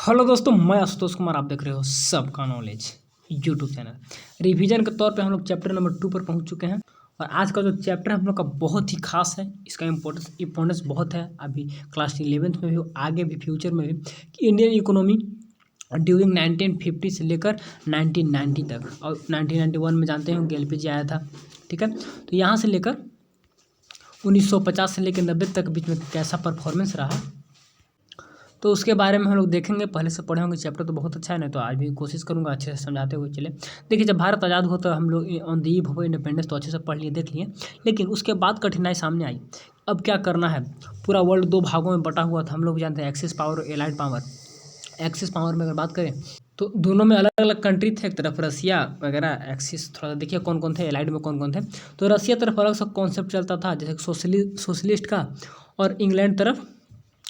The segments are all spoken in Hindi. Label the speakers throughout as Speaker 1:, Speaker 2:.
Speaker 1: हेलो दोस्तों, मैं आशुतोष कुमार। आप देख रहे हो सबका नॉलेज यूट्यूब चैनल। रिवीजन के तौर पे हम लोग चैप्टर नंबर 2 पर पहुंच चुके हैं और आज का जो चैप्टर हम लोग का बहुत ही खास है। इसका इम्पोर्टेंस बहुत है अभी क्लास 11th में भी, आगे भी फ्यूचर में भी, कि इंडियन इकोनॉमी ड्यूरिंग 1950 से लेकर 1990 तक, और 1991 में जानते हैं कि एलपीजी आया था। ठीक है, तो यहाँ से लेकर 1950 से लेकर 90 तक बीच में कैसा परफॉर्मेंस रहा, तो उसके बारे में हम लोग देखेंगे। पहले से पढ़े होंगे चैप्टर तो बहुत अच्छा है ना, तो आज भी कोशिश करूंगा अच्छे से समझाते हुए चले। देखिए, जब भारत आज़ाद हुआ तो हम लोग on the eve of independence तो अच्छे से पढ़ लिए, देख लिए, लेकिन उसके बाद कठिनाई सामने आई। अब क्या करना है, पूरा वर्ल्ड दो भागों में बटा हुआ था। हम लोग जानते हैं एक्सिस पावर और एलाइड पावर। एक्सिस पावर में अगर बात करें तो दोनों में अलग अलग कंट्री थे। एक तरफ रसिया वगैरह, एक्सिस थोड़ा सा देखिए कौन कौन थे, एलाइड में कौन कौन थे। तो रसिया तरफ अलग सा कॉन्सेप्ट चलता था, जैसे सोशलिस्ट का, और इंग्लैंड तरफ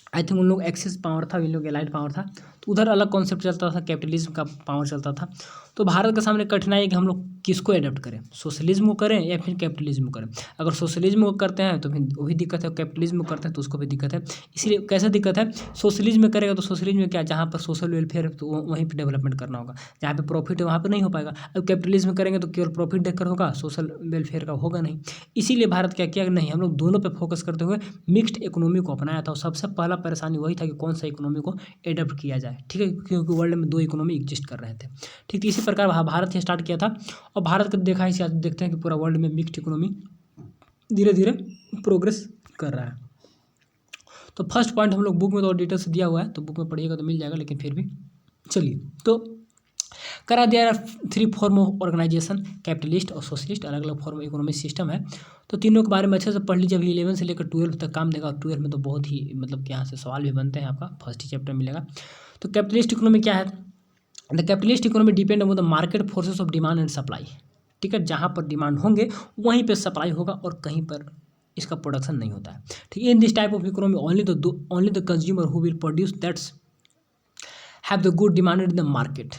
Speaker 1: आई थिंक उन लोग एक्सिस पावर था, इन लोग एलाइड पावर था। तो उधर अलग कॉन्सेप्ट चलता था, कैपिटलिज्म का पावर चलता था। तो भारत के सामने कठिनाई है कि हम लोग किसको एडप्ट करें, सोशलिज्म को करें या फिर कैपिटलिज्म को करें। अगर सोशलिज्म को करते हैं तो फिर वही दिक्कत है, कैपिटलिज्म को करते हैं तो उसको भी दिक्कत है। इसीलिए कैसे दिक्कत है, सोशलिज्म में करेगा तो सोशलिज्म में क्या, जहाँ पर सोशल वेलफेयर है तो वहीं पर डेवलपमेंट करना होगा, जहाँ पे प्रॉफिट है वहाँ पर नहीं हो पाएगा। अब कैपिटलिज्म करेंगे तो केवल प्रॉफिट देखकर होगा, सोशल वेलफेयर का होगा नहीं। इसीलिए भारत क्या किया, नहीं, हम लोग दोनों पे फोकस करते हुए मिक्स्ड इकोनॉमी को अपनाया था। और सबसे पहला परेशानी वही था कि कौन सा इकोनॉमी को एडप्ट किया जाए। ठीक है, क्योंकि वर्ल्ड में दो इकोनॉमी एग्जिस्ट कर रहे थे। ठीक, तो इसी प्रकार भारत ने स्टार्ट किया था, और भारत को देखा इसे आज देखते हैं कि पूरा वर्ल्ड में मिक्स्ड इकोनॉमी धीरे धीरे प्रोग्रेस कर रहा है। तो फर्स्ट पॉइंट हम लोग बुक में तो और डिटेल से दिया हुआ है, तो बुक में पढ़िएगा तो मिल जाएगा, लेकिन फिर भी चलिए। तो करा दिया 3 फॉर्म ऑफ ऑर्गेनाइजेशन, कैपिटलिस्ट और सोशलिस्ट, अलग अलग फॉर्म इकोनॉमिक सिस्टम है। तो तीनों के बारे में अच्छे से पढ़ लीजिए। अभी 11 से लेकर 12 तक काम देगा, और 12 में तो बहुत ही मतलब कि यहाँ से सवाल भी बनते हैं, आपका फर्स्ट ही चैप्टर मिलेगा। तो कैपिटलिस्ट इकोनॉमी क्या है, the capitalist economy depend on the market forces of demand and supply. ठीक है, जहाँ पर डिमांड होंगे वहीं पर सप्लाई होगा, और कहीं पर इसका प्रोडक्शन नहीं होता है। ठीक है, in this type of economy only the consumer who will produce that's have the good demanded in the market.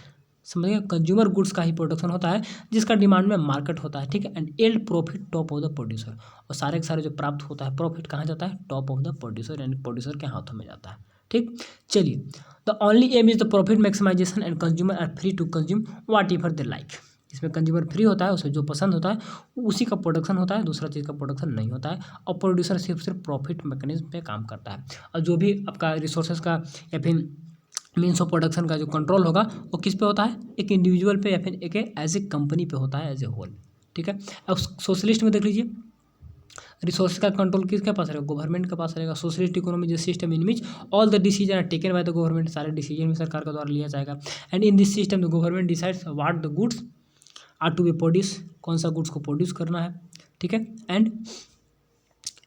Speaker 1: समझिए, कंज्यूमर गुड्स का ही प्रोडक्शन होता है जिसका डिमांड में मार्केट होता है। ठीक है, and eld profit top of the producer, और सारे के सारे जो प्राप्त होता है प्रॉफिट कहाँ जाता है, टॉप ऑफ द प्रोड्यूसर, यानी प्रोड्यूसर के हाथों में जाता है। ठीक, चलिए, the only aim is the profit maximisation and consumer are free to consume whatever they like. इसमें कंज्यूमर फ्री होता है, उसे जो पसंद होता है उसी का प्रोडक्शन होता है, दूसरा चीज़ का प्रोडक्शन नहीं होता है। और प्रोड्यूसर सिर्फ प्रॉफिट मैकेनिज्म पे काम करता है, और जो भी आपका रिसोर्सेज का या फिर मीन्स ऑफ प्रोडक्शन का जो कंट्रोल होगा वो किस पे होता है, एक इंडिविजुअल पे या फिर एक एज ए कंपनी पे होता है, एज ए होल। ठीक है, अब सोशलिस्ट में देख लीजिए, रिसोर्स का कंट्रोल किसके पास रहेगा, गवर्नमेंट के पास रहेगा। सोशलिस्ट इकोनॉमी जो system in which all the decision are taken by the government, सारे डिसीजन भी सरकार के द्वारा लिया जाएगा। And in this system the government decides what the goods are to be produce, कौन सा गुड्स को प्रोड्यूस करना है। ठीक है, and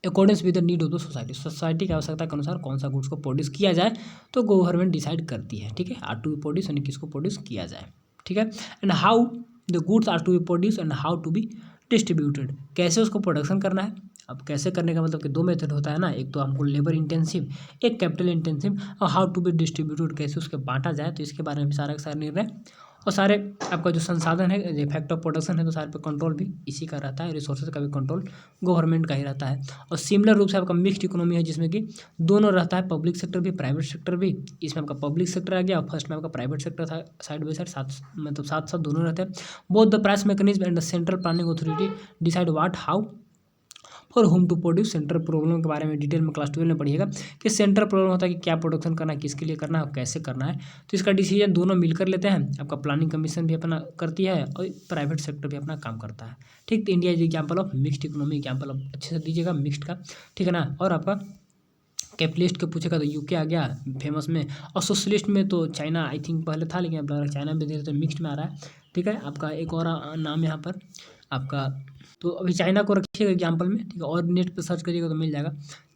Speaker 1: accordings with the need of the society, society की आवश्यकता के अनुसार कौन सा गुड्स को प्रोड्यूस किया जाए तो गवर्नमेंट डिसाइड करती है। ठीक है, आर टू बी प्रोड्यूस, यानी किसको प्रोड्यूस किया जाए। ठीक है, and how the goods are to be produce and how to be distributed, कैसे उसको प्रोडक्शन करना है। अब कैसे करने का मतलब कि दो मेथड होता है ना, एक तो हमको लेबर इंटेंसिव, एक कैपिटल इंटेंसिव, और हाउ टू बी डिस्ट्रीब्यूटेड, कैसे उसके बांटा जाए। तो इसके बारे में सारा का सारा निर्णय और सारे आपका जो संसाधन है, इफेक्ट ऑफ प्रोडक्शन है, तो सारे पे कंट्रोल भी इसी का रहता है। रिसोर्सेज का भी कंट्रोल गवर्नमेंट का ही रहता है। और सिमिलर रूप से आपका मिक्स्ड इकोनॉमी है, जिसमें कि दोनों रहता है, पब्लिक सेक्टर भी प्राइवेट सेक्टर भी। इसमें आपका पब्लिक सेक्टर आ गया और फर्स्ट में आपका प्राइवेट सेक्टर था, साइड बाई साइड, साथ मतलब साथ साथ दोनों रहते हैं। Both the price mechanism and the central planning authority decide what how for whom to produce. Central problem के बारे में डिटेल में क्लास 12 में पढ़िएगा कि सेंट्रल प्रॉब्लम होता है कि क्या प्रोडक्शन करना है, किसके लिए करना है और कैसे करना है। तो इसका डिसीजन दोनों मिलकर लेते हैं। आपका प्लानिंग कमीशन भी अपना करती है और प्राइवेट सेक्टर भी अपना काम करता है। ठीक, तो India is example of mixed economy, example of अच्छे से दीजिएगा मिक्स्ड का। ठीक है ना, और आपका कैपिटलिस्ट के पूछेगा तो यूके आ गया फेमस में, और सोशलिस्ट में तो चाइना आई थिंक पहले था, लेकिन अब चाइना में धीरे धीरे मिक्स्ड में आ रहा है। ठीक है, आपका एक और नाम यहाँ पर आपका, तो अभी चाइना को रखिएगा एग्जाम्पल में। ठीक है, और नेट पे सर्च करिएगा तो मिल जाएगा।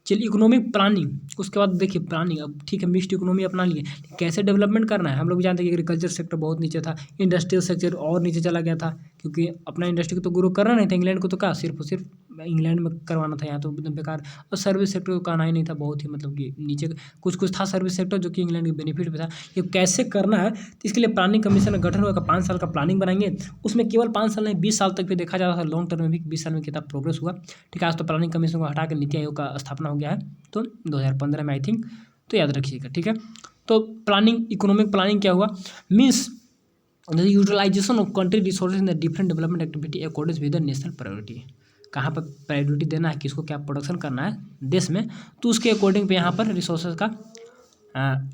Speaker 1: चलिए, इकोनॉमिक प्लानिंग, उसके बाद देखिए प्लानिंग। अब ठीक है, मिक्स्ड इकोनॉमी अपना लिए, कैसे डेवलपमेंट करना है। हम लोग जानते हैं कि एग्रीकल्चर सेक्टर बहुत नीचे था, इंडस्ट्रियल सेक्टर और नीचे चला गया था, क्योंकि अपना इंडस्ट्री को तो ग्रो करना नहीं था। इंग्लैंड को तो क्या सिर्फ इंग्लैंड में करवाना था, यहाँ तो एकदम बेकार। और सर्विस सेक्टर को कहना ही नहीं था, बहुत ही मतलब कि नीचे कुछ कुछ था सर्विस सेक्टर, जो कि इंग्लैंड के बेनिफिट पे था। ये कैसे करना है, तो इसके लिए प्लानिंग कमीशन का गठन होगा। 5 साल का प्लानिंग बनाएंगे, उसमें केवल 5 साल नहीं 20 साल तक भी देखा जाता था, लॉन्ग टर्म में भी 20 साल में कितना प्रोग्रेस हुआ। ठीक है, आज तो प्लानिंग कमीशन को हटा के नीति आयोग का स्थापना हो गया है, तो 2015 में आई थिंक, तो याद रखिएगा। ठीक है, तो प्लानिंग, इकोनॉमिक प्लानिंग क्या हुआ, means the utilisation of country resources in the different development activity according with the national priority. कहाँ पर प्रायोरिटी देना है, किसको क्या प्रोडक्शन करना है देश में, तो उसके अकॉर्डिंग पे यहाँ पर रिसोर्सेज का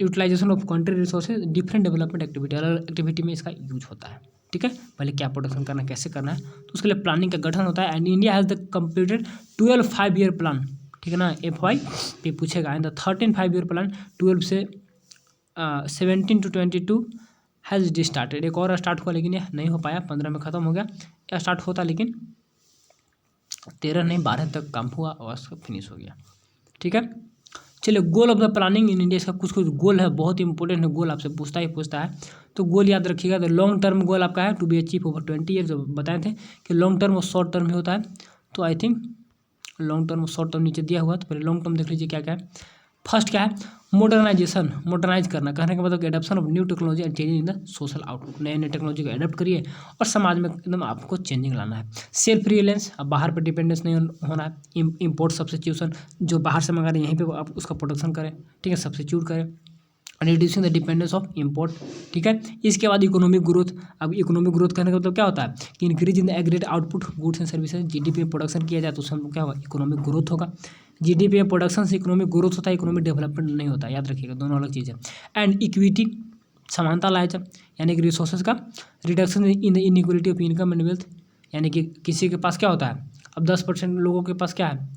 Speaker 1: utilisation of country resources different development activity, अलग एक्टिविटी में इसका यूज होता है। ठीक है, पहले क्या प्रोडक्शन करना है, कैसे करना है, तो उसके लिए प्लानिंग का गठन होता है। And India has the completed 12 5 year plan. ठीक है ना, FY पे पूछेगा। एंड द 13 5 ईयर प्लान 12 से 17 to 22 हैज़ स्टार्टेड। एक और स्टार्ट हुआ लेकिन यह नहीं हो पाया, 15 में ख़त्म हो गया। यह स्टार्ट होता लेकिन 13 नहीं 12 तक काम हुआ और उसका फिनिश हो गया। ठीक है, चलिए गोल of the planning in India, इसका कुछ कुछ गोल है, बहुत इंपॉर्टेंट है गोल, आपसे पूछता है। तो गोल याद रखिएगा। तो लॉन्ग टर्म गोल आपका है to be achieve over 20 year, जो बताए थे कि लॉन्ग टर्म और शॉर्ट टर्म ही होता है। तो आई थिंक लॉन्ग टर्म और शॉर्ट टर्म नीचे दिया हुआ, तो पहले लॉन्ग टर्म देख लीजिए क्या क्या है। फर्स्ट क्या है, मॉडर्नाइजेशन, मॉडर्नाइज करना, कहने का मतलब adaption of new technology and changing in the social outlook. नए नए टेक्नोलॉजी को एडप्ट करिए और समाज में एकदम आपको चेंजिंग लाना है। सेल्फ रिलायंस, अब बाहर पर डिपेंडेंस नहीं होना है। इम्पोर्ट सब्स्टिट्यूशन, जो बाहर से मंगा रहे हैं यहीं पे आप उसका प्रोडक्शन करें। ठीक है, सब्स्टिट्यूट करें। Reducing the dependence of import. ठीक है, इसके बाद इकोनॉमिक ग्रोथ। अब इकोनॉमिक ग्रोथ करने का मतलब क्या होता है कि increase in the aggregate output goods and services. GDP में प्रोडक्शन किया जाए तो उसमें क्या होगा, इकोनॉमिक ग्रोथ होगा। जीडीपी में प्रोडक्शन से इकोनॉमिक ग्रोथ होता है, इकोनॉमिक डेवलपमेंट नहीं होता, याद रखिएगा, दोनों अलग चीज़ है। एंड इक्विटी, समानता लाया जाए, यानी कि रिसोर्सेज का reduction in the inequality of income and wealth. यानी कि किसी के पास क्या होता है, अब 10% लोगों के पास क्या है,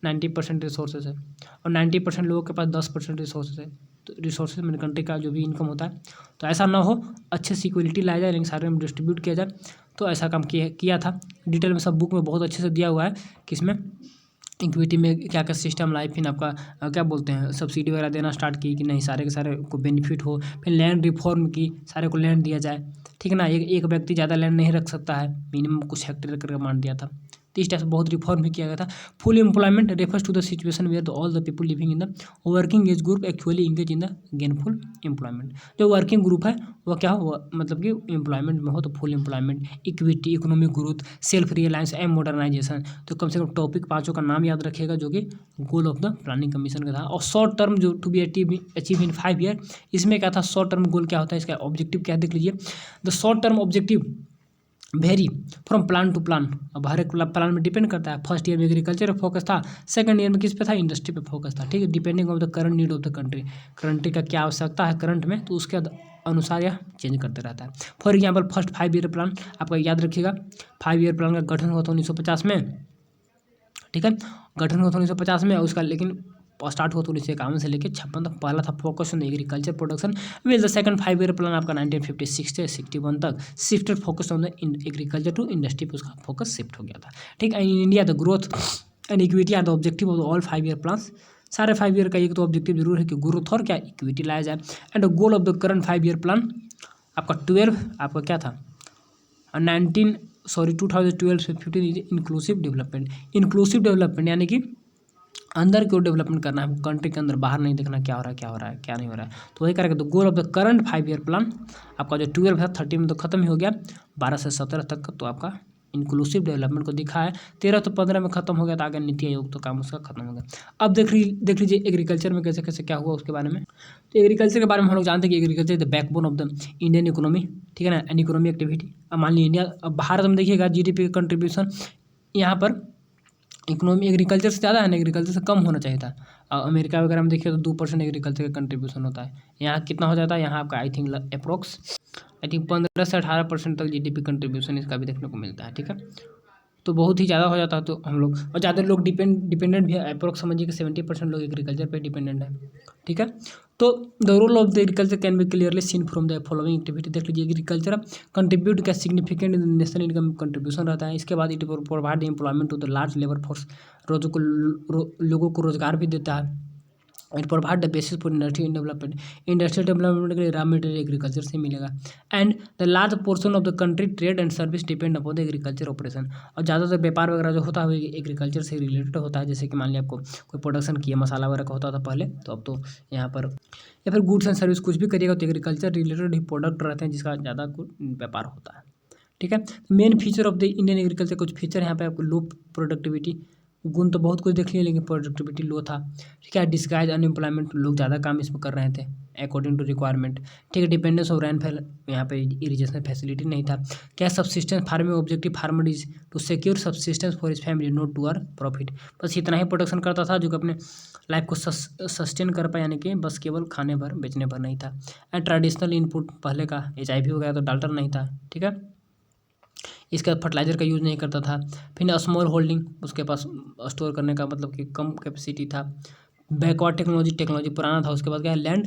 Speaker 1: 90% रिसोर्सेज है, और 90% लोगों के पास 10% रिसोर्सेज है। तो रिसोर्सेज में कंट्री का जो भी इनकम होता है, तो ऐसा ना हो, अच्छे से इक्वलिटी लाया जाए, लेकिन सारे में डिस्ट्रीब्यूट किया जाए। तो ऐसा काम किया था। डिटेल में सब बुक में बहुत अच्छे से दिया हुआ है कि इसमें इक्विटी में क्या क्या सिस्टम लाए, फिर आपका क्या बोलते हैं, सब्सिडी वगैरह देना स्टार्ट की कि नहीं, सारे के सारे को बेनिफिट हो। फिर लैंड रिफॉर्म की, सारे को लैंड दिया जाए। ठीक है ना, एक व्यक्ति ज़्यादा लैंड नहीं रख सकता है, मिनिमम कुछ हेक्टेयर करके मान दिया था। तो इस टाइप से बहुत रिफॉर्म भी किया गया था। Full employment refers to the situation where the all the people living in the working age group actually engage in the gainful employment. जो वर्किंग ग्रुप है वो क्या हो, मतलब कि एम्प्लॉयमेंट में हो, तो full employment, equity, economic growth, self reliance and modernisation. तो कम से कम टॉपिक 5 का नाम याद रखिएगा, जो कि goal of the planning commission का था। और शॉर्ट टर्म जो to be achieve in 5 year, इसमें क्या था, शॉर्ट टर्म गोल क्या होता है, इसका ऑब्जेक्टिव क्या देख लीजिए। The short term objective vary from plan to plan. अब हर एक प्लान में डिपेंड करता है। फर्स्ट ईयर में एग्रीकल्चर पे फोकस था, सेकंड ईयर में किस पे था, इंडस्ट्री पे फोकस था। ठीक है, depending of the current need of the country का क्या आवश्यकता है करंट में, तो उसके अनुसार यह चेंज करते रहता है। For example first 5 year plan आपका याद रखिएगा। 5 ईयर प्लान का गठन हुआ था 1950 में। ठीक है, गठन हुआ था 1950 में, उसका लेकिन स्टार्ट हुआ तो 1951 से लेकर 56 तक। पहला था focus on agriculture production, while the second 5 year plan आपका 1956 से 61 तक shifted focus on the agriculture to industry पे उसका फोकस शिफ्ट हो गया था। ठीक है, in India the growth and equity are the objective of all 5 year plans. सारे 5 ईयर का एक तो ऑब्जेक्टिव जरूर है कि ग्रोथ और क्या इक्विटी लाया जाए। And the goal of the current 5 year plan आपका 12 आपका क्या था, 2012 से 15 इंक्लूसिव डेवलपमेंट। इंक्लूसिव डेवलपमेंट यानी कि अंदर की ओर डेवलपमेंट करना है, कंट्री के अंदर, बाहर नहीं देखना क्या हो रहा है क्या नहीं हो रहा है। तो वही करेगा। तो गोल of the current 5 year plan आपका जो 12 था, 13 में तो खत्म ही हो गया, 12 से 17 तक का तो आपका इंक्लूसिव डेवलपमेंट को दिखा है। 13 तो 15 में खत्म हो गया, तो आगे नीति आयोग तो काम उसका खत्म हो गया। अब देख लीजिए एग्रीकल्चर में कैसे कैसे क्या हुआ उसके बारे में। तो एग्रीकल्चर के बारे में हम लोग जानते हैं कि agriculture is the backbone of the Indian economy. ठीक है ना, एन इकोनॉमी एक्टिविटी। अब मान लीजिए इंडिया, अब भारत में देखिएगा जीडीपी का कंट्रीब्यूशन यहाँ पर इकोनॉमी एग्रीकल्चर से ज़्यादा है ना, एग्रीकल्चर से कम होना चाहिए था। अमेरिका वगैरह में देखिए तो 2% एग्रीकल्चर का कंट्रीब्यूशन होता है। यहाँ कितना हो जाता है, यहाँ आपका आई थिंक अप्रोक्स 15 से 18% तक जीडीपी कंट्रीब्यूशन इसका भी देखने को मिलता है। ठीक है, तो बहुत ही ज़्यादा हो जाता है। तो हम लोग और ज़्यादा लोग डिपेंडेंट भी है, अप्रोक्स समझिए कि 70% लोग एग्रीकल्चर पे डिपेंडेंट है। ठीक है, तो the role of the agriculture can be clearly seen from the following activity. देख लीजिए एग्रीकल्चर कंट्रीब्यूट क्या सिग्निफिकेंट नेशनल इनकम कंट्रीब्यूशन रहता है। इसके बाद it provide employment to the large labour force, लोगों को रोजगार भी देता है। It provide the basis for industrial development के लिए रॉ मटेरियल एग्रीकल्चर से मिलेगा। And the large portion of the country trade and service depend upon the agriculture operation. और ज़्यादातर व्यापार वगैरह जो होता है एग्रीकल्चर से रिलेटेड होता है। जैसे कि मान लिया आपको कोई प्रोडक्शन किया, मसाला वगैरह का होता था पहले, तो अब तो यहाँ पर या फिर गुड्स एंड सर्विस कुछ भी करिएगा तो एग्रीकल्चर रिलेटेड ही प्रोडक्ट रहते हैं जिसका ज़्यादा व्यापार होता है। ठीक है, main feature of the Indian agriculture, कुछ फीचर यहाँ पे आपको लो प्रोडक्टिविटी, गुण तो बहुत कुछ देख लिए, लेकिन प्रोडक्टिविटी लो था। ठीक है, डिस्गाइज अनएम्प्लॉयमेंट, लोग ज़्यादा काम इसमें कर रहे थे अकॉर्डिंग टू रिक्वायरमेंट। ठीक है, डिपेंडेंस ऑफ रेनफॉल, यहाँ पे इरिगेशन फैसिलिटी नहीं था। क्या subsistence farming, objective farmer is to secure subsistence for his family, not to earn profit. बस इतना ही प्रोडक्शन करता था जो कि अपने लाइफ को सस्टेन कर पाए, यानी कि बस केवल खाने भर बेचने भर नहीं था। एंड ट्रेडिशनल इनपुट पहले का HIV हो गया तो डाल्टन नहीं था। ठीक है, इसका फर्टिलाइज़र का यूज़ नहीं करता था। फिर स्मॉल होल्डिंग, उसके पास स्टोर करने का मतलब कि कम कैपेसिटी था। बैकवर्ड टेक्नोलॉजी पुराना था। उसके बाद क्या है, लैंड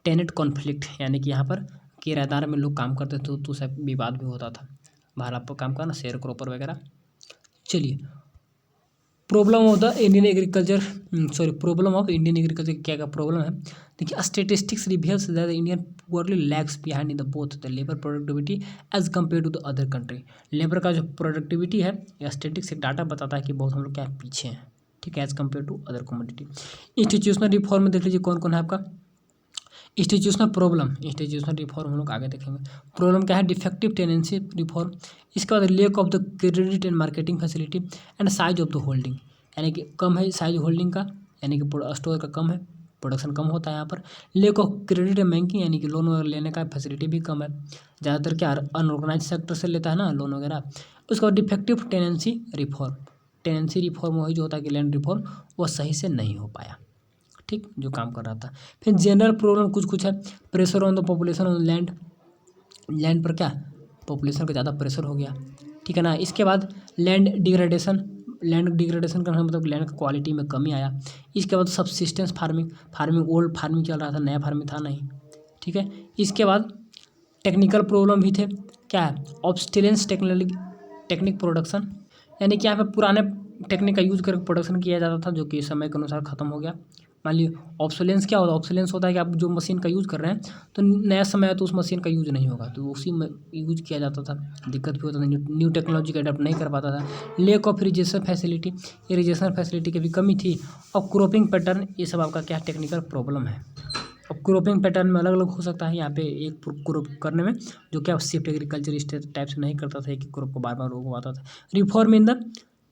Speaker 1: टेनेंट कॉन्फ्लिक्ट, यानी कि यहाँ पर किराएदार में लोग काम करते थे तो सब विवाद भी होता था, बाहर आपको काम करना, शेयर क्रॉपर वगैरह। चलिए, problem of the Indian agriculture, problem of Indian agriculture, क्या क्या प्रॉब्लम है देखिए। Statistics reveals that Indian poorly lags behind in the both the labour productivity as compare to the other country. Labour का जो प्रोडक्टिविटी है, या स्टेटिक्स एक डाटा बताता है कि बहुत हम लोग क्या पीछे हैं। ठीक है, as compare to other community. Institutional reform देख लीजिए कौन कौन है आपका। इंस्टीट्यूशनल रिफॉर्म हम लोग आगे देखेंगे। प्रॉब्लम क्या है, डिफेक्टिव टेनेंसी रिफॉर्म। इसके बाद lack of the credit and marketing facility and size of the holding, यानी कि कम है साइज होल्डिंग का, यानी कि स्टोर का कम है, प्रोडक्शन कम होता है यहाँ पर। Lake of credit and banking, यानी कि लोन वगैरह लेने का फैसिलिटी भी कम है, ज़्यादातर क्या अनऑर्गेनाइज सेक्टर से लेता है ना लोन वगैरह। उसके बाद डिफेक्टिव टेनेंसी रिफॉर्म वही जो होता है कि लैंड रिफॉर्म, वो सही से नहीं हो पाया। ठीक, जो काम कर रहा था। फिर जनरल प्रॉब्लम कुछ है। Pressure on the population on land पर क्या, पॉपुलेशन का ज़्यादा प्रेशर हो गया। ठीक है ना। इसके बाद लैंड डिग्रेडेशन का मतलब लैंड का क्वालिटी में कमी आया। इसके बाद सबसिस्टेंस फार्मिंग ओल्ड फार्मिंग चल रहा था, नया फार्मिंग था नहीं। ठीक है, इसके बाद टेक्निकल प्रॉब्लम भी थे। क्या है, ऑब्स्टिलेंस टेक्निक प्रोडक्शन, यानी कि यहाँ पे पुराने टेक्निक का यूज़ करके प्रोडक्शन किया जाता था, जो कि समय के अनुसार ख़त्म हो गया। मान लीजिए ऑब्सोलेंस क्या होता है, ऑब्सोलेंस होता है कि आप जो मशीन का यूज़ कर रहे हैं तो नया समय है तो उस मशीन का यूज़ नहीं होगा, तो उसी में यूज किया जाता था। दिक्कत भी होता था, न्यू टेक्नोलॉजी का अडेप्ट नहीं कर पाता था। लेक ऑफ इरिगेशन फैसिलिटी की भी कमी थी। और क्रॉपिंग पैटर्न, ये सब आपका क्या टेक्निकल प्रॉब्लम है। अब क्रॉपिंग पैटर्न में अलग अलग हो सकता है, यहाँ पे एक क्रॉप करने में जो क्या शिफ्ट एग्रीकल्चर इस टाइप से नहीं करता था, एक क्रॉप को बार बार उगवाता था। Reform in the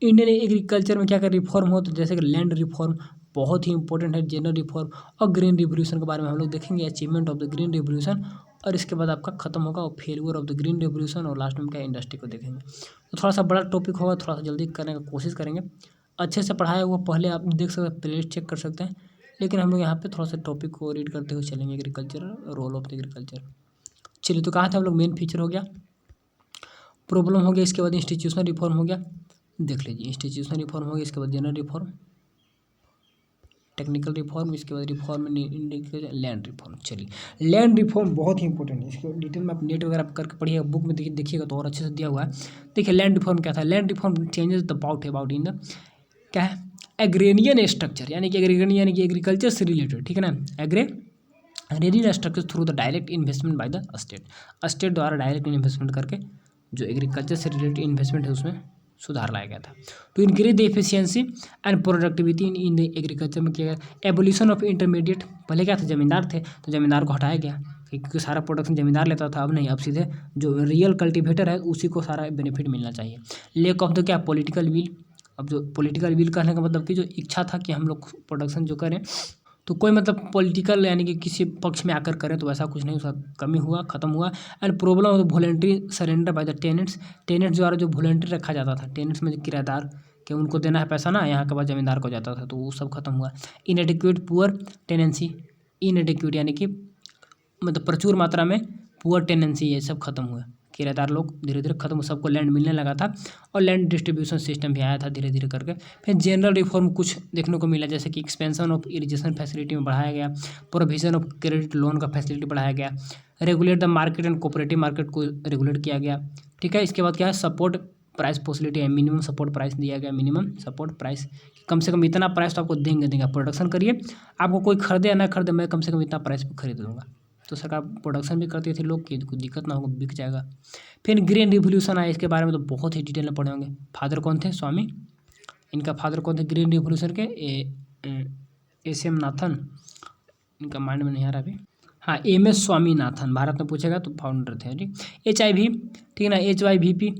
Speaker 1: Indian agriculture में क्या क्या रिफॉर्म हो, तो जैसे कि लैंड रिफॉर्म बहुत ही इंपॉर्टेंट है, जेनरल रिफॉर्म और ग्रीन रिवोल्यूशन के बारे में हम लोग देखेंगे, achievement of the green revolution, और इसके बाद आपका खत्म होगा और failure of the green revolution, और लास्ट में क्या इंडस्ट्री को देखेंगे। तो थोड़ा सा बड़ा टॉपिक होगा, थोड़ा सा जल्दी करने का कोशिश करेंगे। अच्छे से पढ़ाया हुआ पहले आप देख सकते हैं, प्लेलिस्ट चेक कर सकते हैं, लेकिन हम लोग यहाँ पे थोड़ा सा टॉपिक को रीड करते हुए चलेंगे। Agriculture, role of the agriculture. चलिए, तो कहाँ थे हम लोग, मेन फीचर हो गया, प्रॉब्लम हो गया, इसके बाद इंस्टीट्यूशनल रिफॉर्म हो गया। देख लीजिए, इंस्टीट्यूशनल रिफॉर्म हो गया, इसके बाद जनरल रिफॉर्म, टेक्निकल रिफॉर्म, इसके बाद रिफॉर्म लैंड रिफॉर्म। चलिए, लैंड रिफॉर्म बहुत ही इंपॉर्टेंट है, इसके डिटेल में आप नेट वगैरह करके पढ़िएगा, बुक में देखिएगा तो और अच्छे से दिया हुआ है। देखिए लैंड रिफॉर्म क्या था, land reform changes the about in the क्या है, एग्रेनियन स्ट्रक्चर, यानी कि एग्रीकल्चर से रिलेटेड। ठीक है ना, agrarian structure through the direct investment by the state द्वारा डायरेक्ट इन्वेस्टमेंट करके जो एग्रीकल्चर से रिलेटेड इन्वेस्टमेंट है उसमें सुधार लाया गया था। To increase the efficiency and productivity in the agriculture में किया गया। एबोल्यूशन ऑफ इंटरमीडिएट, पहले क्या था, जमींदार थे तो जमींदार को हटाया गया, क्योंकि सारा प्रोडक्शन जमींदार लेता था, अब नहीं, अब सीधे जो रियल कल्टीवेटर है उसी को सारा बेनिफिट मिलना चाहिए। लेक ऑफ द क्या, पॉलिटिकल विल। अब जो पॉलिटिकल विल कहने का मतलब कि जो इच्छा था कि हम लोग प्रोडक्शन जो करें तो कोई मतलब पॉलिटिकल यानी कि किसी पक्ष में आकर करें, तो वैसा कुछ नहीं, उसका कमी हुआ, खत्म हुआ। And problem of voluntary surrender by the tenants द्वारा जो वॉलंटरी रखा जाता था, टेनेंट्स में जो किराएदार कि उनको देना है पैसा ना, यहाँ के बाद जमींदार को जाता था, तो वो सब खत्म हुआ। इनएडिक्वेट पुअर टेनेंसी, इनएडिक्वेट यानी कि मतलब प्रचुर मात्रा में पुअर टेनेंसी, ये सब खत्म हुआ, किराएदार लोग धीरे धीरे खत्म, सबको लैंड मिलने लगा था, और लैंड डिस्ट्रीब्यूशन सिस्टम भी आया था धीरे धीरे करके। फिर जनरल रिफॉर्म कुछ देखने को मिला, जैसे कि एक्सपेंशन ऑफ इरिगेशन फैसिलिटी में बढ़ाया गया, प्रोविजन ऑफ क्रेडिट लोन का फैसिलिटी बढ़ाया गया, regulate the market and cooperative market को रेगुलेट किया गया। ठीक है, इसके बाद क्या है, सपोर्ट प्राइस फैसिलिटी है, मिनिमम सपोर्ट प्राइस दिया गया, मिनिमम सपोर्ट प्राइस, कम से कम इतना प्राइस तो आपको देंगे, प्रोडक्शन करिए, आपको कोई खरीदे या ना खरीदे, मैं कम से कम इतना प्राइस पर खरीद दूँगा। तो सरकार प्रोडक्शन भी करती थी लोग की, कोई दिक्कत ना होगा, बिक जाएगा। फिर ग्रीन रिवोल्यूशन आया, इसके बारे में तो बहुत ही डिटेल में पढ़े होंगे। फादर कौन थे, स्वामी, इनका फादर कौन थे ग्रीन रिवोल्यूशन के, SM नाथन, इनका माइंड में नहीं आ रहा अभी, हाँ MS स्वामीनाथन, भारत में पूछेगा तो फाउंडर थे। ठीक, HIV, ठीक है ना, HYVP,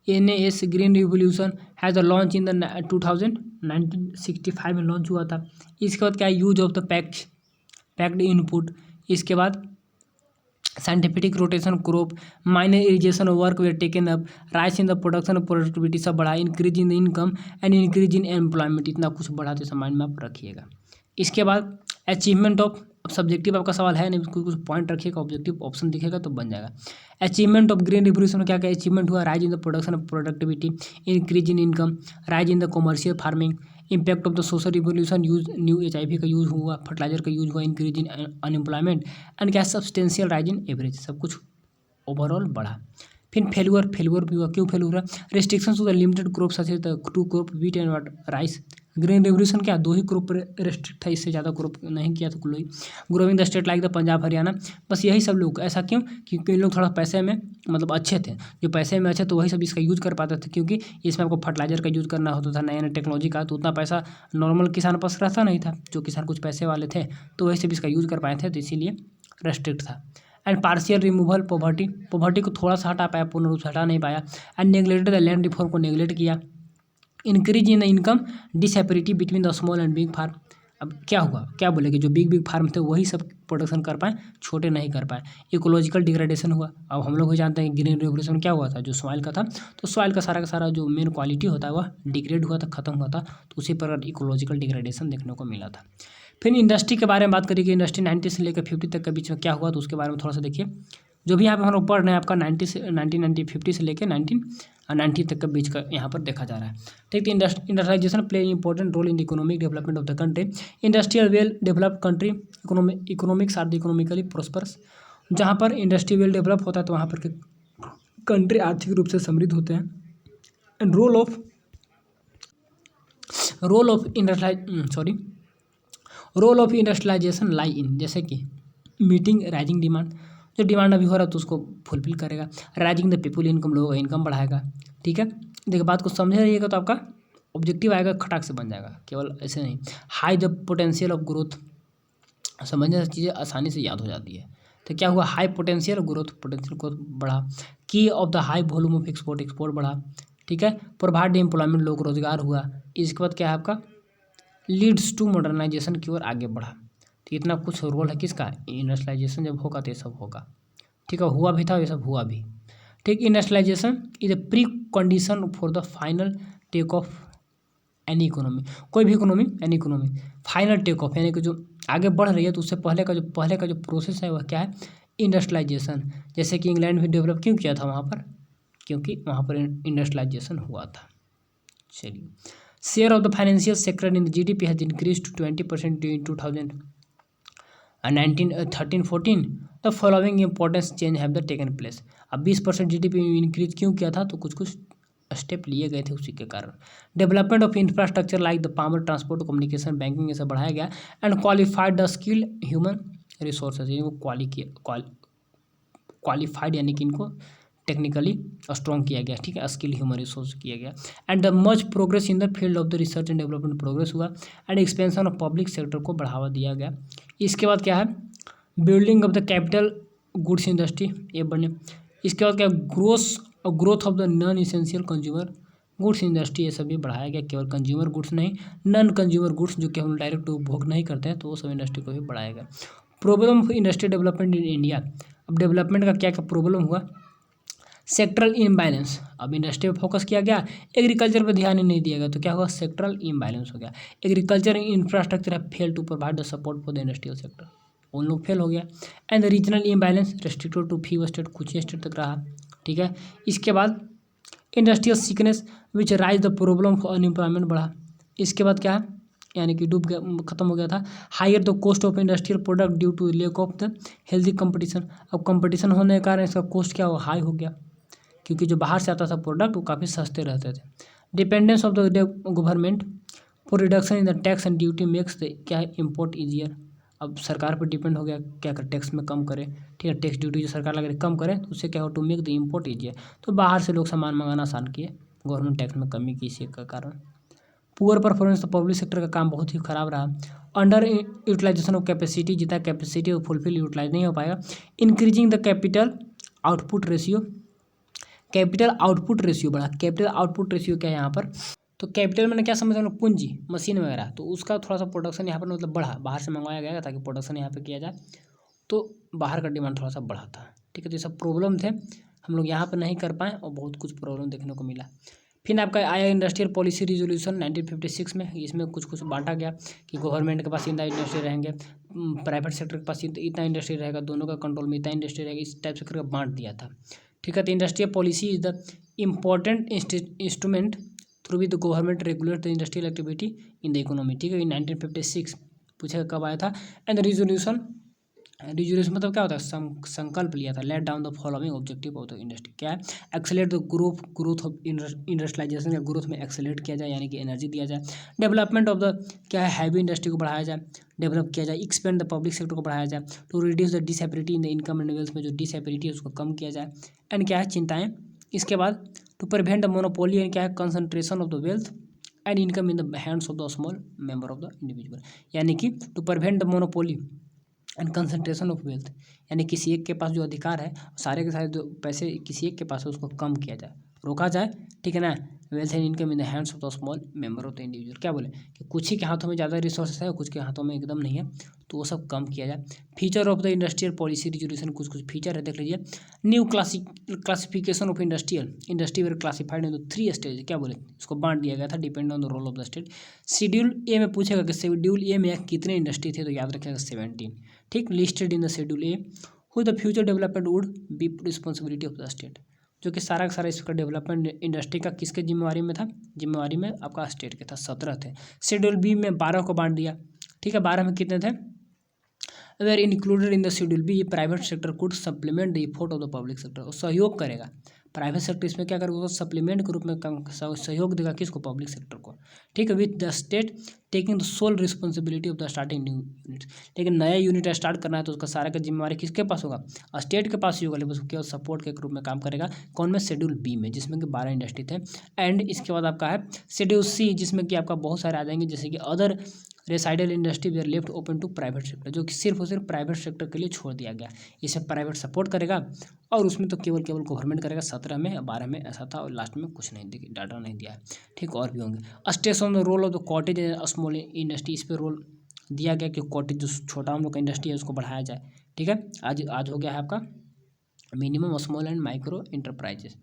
Speaker 1: NAS green revolution has a launch in the 1965 में लॉन्च हुआ था। इसके बाद क्या है, use of the packed input. इसके बाद scientific rotation crop, minor irrigation work where taken up, rice in the production productivity सब बढ़ा, increase in the income and increase in employment, इतना कुछ बढ़ा तो माइंड में आप रखिएगा। इसके बाद अचीवमेंट ऑफ, सब्जेक्टिव आपका सवाल है नहीं, कुछ पॉइंट रखिएगा, ऑब्जेक्टिव ऑप्शन दिखेगा तो बन जाएगा। अचीवमेंट ऑफ ग्रीन रिवोल्यूशन में क्या क्या अचीवमेंट हुआ, rise in the production of productivity, increase in income, rise in the commercial farming, impact of the social revolution, use new HIV का यूज हुआ, फर्टिलाइजर का यूज हुआ, इंक्रीज इन अनएम्प्लॉयमेंट एंड क्या सब्सटेंशियल राइज इन एवरेज, सब कुछ ओवरऑल बढ़ा। फिर फेल्यूर भी हुआ, क्यों फेल्यूर हुआ, restrictions to the limited crop such as the 2 crop wheat and rice. Green revolution क्या 2 ही क्रॉप रेस्ट्रिक्ट था, इससे ज़्यादा क्रॉप नहीं किया था कोई। Growing the state like the Punjab Haryana, बस यही सब लोग, ऐसा क्यों, क्योंकि इन लोग थोड़ा पैसे में मतलब अच्छे थे, जो पैसे में अच्छे तो वही सब इसका यूज़ कर पाते थे, क्योंकि इसमें आपको फर्टिलाइजर का यूज़ करना होता था, नया नया टेक्नोलॉजी का, तो उतना पैसा नॉर्मल किसान पास रहता नहीं था, जो किसान कुछ पैसे वाले थे तो वही सब इसका यूज़ कर पाए थे, तो इसीलिए रेस्ट्रिक्ट था। एंड पार्शियल रिमूवल पॉवर्टी को थोड़ा सा हटा पाया, पूर्ण रूप से हटा नहीं पाया। And neglected the land reform को नेग्लेक्ट किया। Increase in the income disparity between the small and big farm, अब क्या हुआ, क्या बोलेंगे, जो बिग फार्म थे वही सब प्रोडक्शन कर पाए, छोटे नहीं कर पाए। इकोलॉजिकल डिग्रेडेशन हुआ, अब हम लोग भी जानते हैं ग्रीन रेवोल्यूशन क्या हुआ था, जो सॉइल का था, तो सॉइल का सारा जो मेन क्वालिटी होता है वह डिग्रेड हुआ था, खत्म हुआ था, तो उसी पर इकोलॉजिकल डिग्रेडेशन देखने को मिला था। फिर इंडस्ट्री के बारे में बात करिए कि इंडस्ट्री 90 से लेकर 50 तक के बीच में क्या हुआ, तो उसके बारे में थोड़ा सा देखिए। जो भी यहाँ पे हम लोग पढ़ रहे हैं आपका 1950 से लेकर 1990 तक के बीच का यहाँ पर देखा जा रहा है। ठीक है, industrialisation play important role in the economic development of the country. Industrial well developed country economics are the economically prosperous. जहाँ पर इंडस्ट्री वेल डेवलप होता है तो वहाँ पर कंट्री आर्थिक रूप से समृद्ध होते हैं। एंड रोल ऑफ इंडस्ट्रियलाइजेशन लाई इन, जैसे कि मीटिंग राइजिंग डिमांड, जो डिमांड अभी हो रहा है तो उसको फुलफिल करेगा। राइजिंग द पीपुल इनकम, लोगों का इनकम बढ़ाएगा। ठीक है, देखिए बात को समझे रहिएगा तो आपका ऑब्जेक्टिव आएगा, खटाक से बन जाएगा, केवल ऐसे नहीं। High the potential of growth, समझने से चीज़ें आसानी से याद हो जाती है। तो क्या हुआ, हाई पोटेंशियल ग्रोथ बढ़ा। की of the high volume of export बढ़ा। ठीक है, प्रोवाइड एम्प्लॉयमेंट, लोग रोजगार हुआ। इसके बाद क्या है आपका, लीड्स टू मॉडर्नाइजेशन की ओर आगे बढ़ा। तो इतना कुछ रोल है किसका, इंडस्ट्रियलाइजेशन जब होगा तो ये सब होगा। ठीक है, हुआ भी था, ये सब हुआ भी। ठीक, industrialisation is a precondition for the final take off any economy, कोई भी economy, any economy final take off, यानी कि जो आगे बढ़ रही है तो उससे पहले का जो प्रोसेस है वह क्या है, इंडस्ट्रियलाइजेशन। जैसे कि इंग्लैंड भी डेवलप क्यों किया था वहाँ पर, क्योंकि वहाँ पर इंडस्ट्रियलाइजेशन हुआ था। चलिए, share of the financial sector in GDP has increase to 20% in 2013-14। The following importance change have the taken place. अब 20% GDP इंक्रीज क्यों किया था, तो कुछ स्टेप लिए गए थे उसी के कारण। Development of infrastructure like the power, transport, communication, banking, ये सब बढ़ाया गया। And qualified the skill human resources, इनको क्वालिफाइड यानी कि इनको टेक्निकली स्ट्रॉन्ग किया गया। ठीक है, स्किल ह्यूमन रिसोर्स किया गया। And the much progress in the field of the research and development, progress हुआ। And expansion of public sector को बढ़ावा दिया गया। इसके बाद क्या है, building of the capital goods industry, ये बने। इसके बाद क्या, growth of the non essential consumer goods industry, ये सभी बढ़ाया गया। केवल कंज्यूमर गुड्स नहीं, नॉन कंज्यूमर गुड्स जो कि हम डायरेक्ट उपभोग नहीं करते हैं, तो वो सब इंडस्ट्री को भी बढ़ाया गया। Problem of industry development in India, अब डेवलपमेंट का क्या क्या प्रॉब्लम हुआ, सेक्टरल इम्बैलेंस, अब इंडस्ट्री पर फोकस किया गया, एग्रीकल्चर पर ध्यान ही नहीं दिया गया, तो क्या हुआ, सेक्टरल इम्बैलेंस हो गया। एग्रीकल्चर इंफ्रास्ट्रक्चर है fail to provide the support for the industrial sector, उन लोग फेल हो गया। And regional imbalance restricted to few state, कुछ ही स्टेट तक रहा। ठीक है, इसके बाद industrial sickness which rise the problem of unemployment बढ़ा। इसके बाद क्या है, यानी कि डूब गया, खत्म हो गया था। Higher the cost of industrial product due to lack of the healthy competition, अब कंपटीशन होने के कारण इसका कॉस्ट क्या हुआ, हाई हो गया, क्योंकि जो बाहर से आता था प्रोडक्ट वो काफ़ी सस्ते रहते थे। Dependence of the government for reduction in the tax and duty makes the क्या है, इम्पोर्ट ईजियर, अब सरकार पर डिपेंड हो गया, क्या कर टैक्स में कम करे। ठीक है, टैक्स ड्यूटी जो सरकार लगा कम करे तो उससे क्या हो, to make the import easier, तो बाहर से लोग सामान मंगाना आसान किए, गवर्नमेंट टैक्स में कमी की इसी का कारण। पुअर परफॉर्मेंस, तो पब्लिक सेक्टर का काम बहुत ही खराब रहा। अंडर यूटिलाइजेशन ऑफ कैपेसिटी, जितना कैपेसिटी वो फुलफिल यूटिलाइज नहीं हो पाएगा। Increasing the capital output ratio, capital output ratio बढ़ा। कैपिटल आउटपुट रेशियो क्या है यहाँ पर, तो कैपिटल मैंने क्या समझ हम लोग, पूंजी, मशीन वगैरह, तो उसका थोड़ा सा प्रोडक्शन यहाँ पर मतलब बढ़ा, बाहर से मंगवाया गया ताकि प्रोडक्शन यहाँ पे किया जाए, तो बाहर का डिमांड थोड़ा सा बढ़ा था। ठीक है, तो ये सब प्रॉब्लम थे, हम लोग यहाँ पर नहीं कर पाए और बहुत कुछ प्रॉब्लम देखने को मिला। फिर आपका आया इंडस्ट्रियल पॉलिसी रिजोल्यूशन 1956 में, इसमें कुछ कुछ बांटा गया कि गवर्नमेंट के पास इतना इंडस्ट्री रहेंगे, प्राइवेट सेक्टर के पास इतना इंडस्ट्री रहेगा, दोनों का कंट्रोल में इतना इंडस्ट्री रहेगा, इस टाइप से करके बांट दिया था। ठीक है, तो industrial policy is the important instrument through with the government regulate the industrial activity in the economy. ठीक है, 1956 पूछेगा कब आया था। एंड रिजोल्यूशन मतलब क्या होता है, संकल्प लिया था, let down the following objective of the industry, क्या है, accelerate the growth of industrialisation, या ग्रोथ में एक्सेलरेट किया जाए यानी कि एनर्जी दिया जाए। डेवलपमेंट ऑफ द क्या है, हैवी इंडस्ट्री को बढ़ाया जाए, डेवलप किया जाए। एक्सपेंड द पब्लिक सेक्टर को बढ़ाया जाए, to reduce the disability in the income and wealth में जो डिसएबिलिटी है उसको कम किया जाए। एंड क्या है, चिंताएं। इसके बाद to prevent the monopoly and क्या है, concentration of the wealth and income in the hands of the small member of the individual, यानी कि to prevent the monopoly and concentration of wealth, यानी किसी एक के पास जो अधिकार है, सारे के सारे जो पैसे किसी एक के पास है उसको कम किया जाए, रोका जाए। ठीक है ना, wealth and income in the hands of the small member of the individual, क्या बोले कि कुछ ही के हाथों में ज़्यादा रिसोर्सेस है, कुछ के हाथों में एकदम नहीं है, तो वो सब कम किया जाए। Feature of the industrial policy resolution, कुछ कुछ फीचर है, देख लीजिए। New classification of industry were classified in the 3 stage, क्या बोले, इसको बांट दिया गया था depend on the role of the state. Schedule A में पूछेगा कि शेड्यूल ए में कितने इंडस्ट्री थे, तो याद रखिएगा 17। ठीक, listed in the schedule A, who the future development would be responsibility of the state, जो कि सारा का सारा इसका डेवलपमेंट इंडस्ट्री का किसके जिम्मेवारी में था, जिम्मेवारी में आपका स्टेट के था, 17 थे। शेड्यूल बी में 12 को बांट दिया। ठीक है, 12 में कितने थे, were included in the schedule B, private sector could supplement the effort of the public sector, और सहयोग करेगा प्राइवेट सेक्टर, इसमें क्या करेगा, सप्लीमेंट के रूप में सहयोग देगा किसको, पब्लिक सेक्टर को। ठीक है, with the state taking the sole responsibility of the starting new unit, लेकिन नया यूनिट स्टार्ट करना है तो उसका सारा का जिम्मेवारी किसके पास होगा, स्टेट के पास ही होगा, लेकिन केवल सपोर्ट के रूप में काम करेगा। कौन में, शेड्यूल बी में, जिसमें कि 12 इंडस्ट्री थे। एंड इसके बाद आपका है शेड्यूल सी, जिसमें कि आपका बहुत सारे आ जाएंगे, जैसे कि other residual industry were left open to private sector, जो कि सिर्फ और सिर्फ प्राइवेट सेक्टर के लिए छोड़ दिया गया। इसे प्राइवेट सपोर्ट करेगा और उसमें तो केवल गवर्नमेंट करेगा। 17 में या 12 में ऐसा था और लास्ट में कुछ नहीं, डाटा नहीं दिया है। ठीक, और भी होंगे। Stress on the role of the cottage and small industry, इस पर रोल दिया गया कि कॉटेज जो छोटा हम लोग का इंडस्ट्री है उसको बढ़ाया जाए। ठीक है, आज हो गया है आपका minimum small and micro enterprises,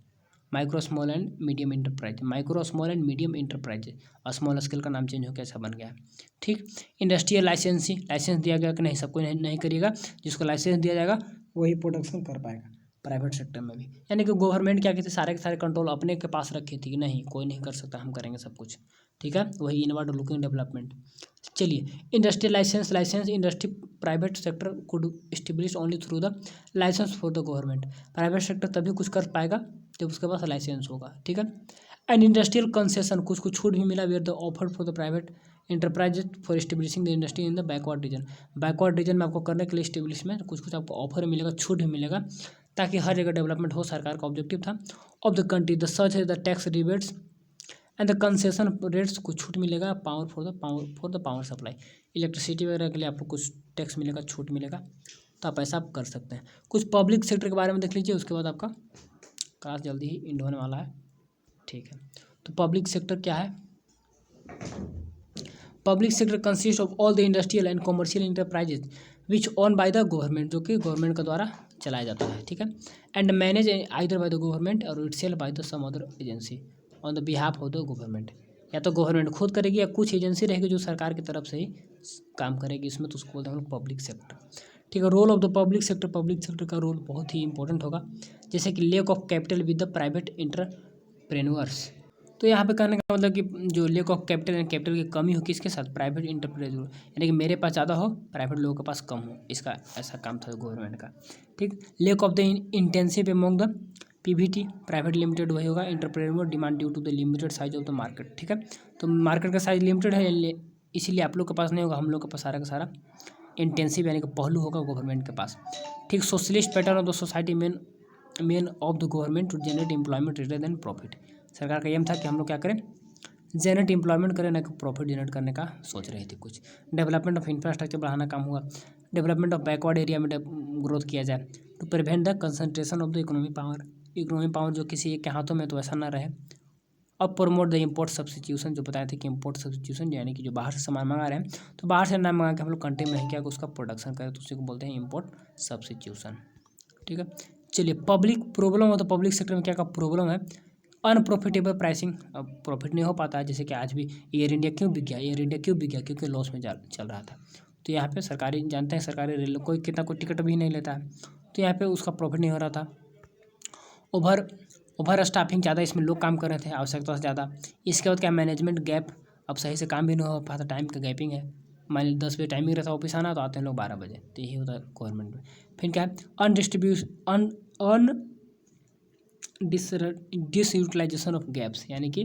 Speaker 1: micro small and medium enterprise, micro small and medium enterprises, और स्मॉल स्केल का नाम चेंज हो गया, ऐसा बन गया है। ठीक, इंडस्ट्रियल लाइसेंसी, लाइसेंस दिया गया कि नहीं, सबको नहीं करिएगा, जिसको लाइसेंस दिया जाएगा वही प्रोडक्शन कर पाएगा प्राइवेट सेक्टर में भी, यानी कि गवर्नमेंट क्या कहती है, सारे के सारे कंट्रोल अपने के पास रखी थी कि नहीं कोई नहीं कर सकता, हम करेंगे सब कुछ। ठीक है, वही इनवर्ड लुकिंग डेवलपमेंट। चलिए, industrial licence industry private sector could establish only through the licence for the government, private sector तभी कुछ कर पाएगा जब उसके पास लाइसेंस होगा। ठीक है, एंड इंडस्ट्रियल कंसेशन, कुछ कुछ छूट भी मिला where the offer for the private enterprise for establishing the industry in the backward region, backward region में आपको करने के लिए एस्टेब्लिशमेंट कुछ कुछ आपको ऑफर मिलेगा, छूट भी मिलेगा, ताकि हर जगह डेवलपमेंट हो, सरकार का ऑब्जेक्टिव था। Of the country the such है the tax rebates and the concession rates, कुछ छूट मिलेगा, power for the power supply, electricity वगैरह के लिए आपको कुछ टैक्स मिलेगा, छूट मिलेगा, तो आप ऐसा आप कर सकते हैं। कुछ पब्लिक सेक्टर के बारे में देख लीजिए, उसके बाद आपका क्लास जल्दी ही एंड होने वाला है। ठीक है, तो पब्लिक सेक्टर क्या है, public sector consist of all the industrial and commercial enterprises which own by the government, जो कि गवर्नमेंट के द्वारा चलाया जाता है। ठीक है, and manage either by the government और itself by the some other agency on the behalf of the government, या तो गवर्नमेंट खुद करेगी या कुछ एजेंसी रहेगी जो सरकार की तरफ से ही काम करेगी, इसमें तो उसको बोलते हैं हम लोग पब्लिक सेक्टर। ठीक है, role of the public sector का रोल बहुत ही इंपॉर्टेंट होगा, जैसे कि lack of capital with the private entrepreneurs, तो यहाँ पे कहने का मतलब कि जो lack of capital and capital की कमी हो किसके साथ, प्राइवेट इंटरप्रेन्योर, यानी कि मेरे पास ज़्यादा हो, प्राइवेट लोगों के पास कम हो, इसका ऐसा काम था गवर्नमेंट का। ठीक, lack of the intensive among the PVT, private limited वही होगा, entrepreneur demand due to the limited size of the market. ठीक है, तो मार्केट का साइज लिमिटेड है, इसीलिए आप लोग के पास नहीं होगा, हम लोग के पास सारा का सारा इंटेंसिव यानी कि पहलू होगा गवर्नमेंट के पास। ठीक, socialist pattern of the society main of the government to generate employment rather than profit, सरकार का एम था कि हम लोग क्या करें, जनरेट एम्प्लॉयमेंट करें, ना कि प्रॉफिट जनरेट करने का सोच रही थी कुछ। डेवलपमेंट ऑफ इंफ्रास्ट्रक्चर बढ़ाना काम हुआ, डेवलपमेंट ऑफ बैकवर्ड एरिया में ग्रोथ किया जाए, to prevent the concentration of the economic power, economic power जो किसी एक के हाथों में, तो ऐसा ना रहे। अब प्रमोट द इम्पोर्ट सब्स्टिट्यूशन, जो बताए थे कि इम्पोर्ट सब्स्टिट्यूशन यानी कि जो बाहर से सामान मंगा रहे हैं तो बाहर से ना मंगा के हम लोग कंट्री में ही क्या उसका प्रोडक्शन करें, तो उसी को बोलते हैं इम्पोर्ट सब्स्टिट्यूशन। ठीक है, चलिए पब्लिक प्रॉब्लम हो, तो पब्लिक सेक्टर में क्या का प्रॉब्लम है, अनप्रॉफिटेबल प्राइसिंग। अब प्रॉफिट नहीं हो पाता है, जैसे कि आज भी एयर इंडिया क्यों बिक गया, एयर इंडिया क्यों बिक गया, क्योंकि लॉस में चल रहा था। तो यहाँ पे सरकारी जानते हैं, सरकारी रेल कोई कोई टिकट भी नहीं लेता है, तो यहाँ पे उसका प्रॉफिट नहीं हो रहा था। ओवर स्टाफिंग ज़्यादा, इसमें लोग काम कर रहे थे आवश्यकता से ज़्यादा। इसके बाद क्या, मैनेजमेंट गैप, अब सही से काम भी नहीं हो पाता, टाइम का गैपिंग है। मान लीजिए 10 बजे टाइमिंग रहता है ऑफिस आना, तो आते हैं लोग 12 बजे, तो यही होता है गवर्नमेंट में। फिर क्या है, डिसयूटिलाइजेशन ऑफ गैप्स, यानी कि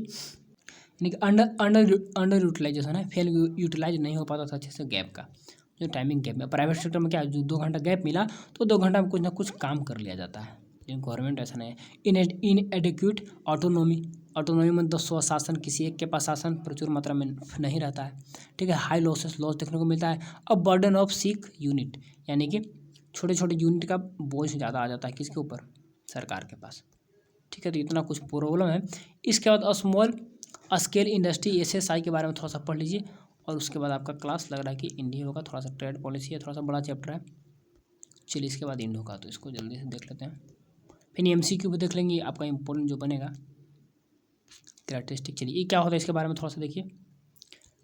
Speaker 1: अंडर यूटिलाइजेशन है, फेल यूटिलाइज नहीं हो पाता था अच्छे से गैप का, जो टाइमिंग गैप में। प्राइवेट सेक्टर में क्या, जो 2 घंटा गैप मिला तो 2 घंटा में कुछ ना कुछ काम कर लिया जाता है, लेकिन गवर्नमेंट ऐसा नहीं है। इनएडिक्वेट ऑटोनॉमी मतलब स्वशासन, किसी एक के पास शासन प्रचुर मात्रा में नहीं रहता है। ठीक है, हाई लॉस देखने को मिलता है। अब बर्डन ऑफ सिक यूनिट, यानी कि छोटे छोटे यूनिट का बोझ ज़्यादा आ जाता है किसके ऊपर, सरकार के पास। ठीक है, तो इतना कुछ प्रॉब्लम है। इसके बाद स्मॉल स्केल इंडस्ट्री SSI के बारे में थोड़ा सा पढ़ लीजिए, और उसके बाद आपका क्लास लग रहा है कि इंडिया होगा, थोड़ा सा ट्रेड पॉलिसी है, थोड़ा सा बड़ा चैप्टर है। चलिए इसके बाद इंडो का, तो इसको जल्दी से देख लेते हैं, फिर MCQ भी देख लेंगे, आपका इंपॉर्टेंट जो बनेगा कैरेक्टरिस्टिक। चलिए ये क्या होता है इसके बारे में थोड़ा सा देखिए।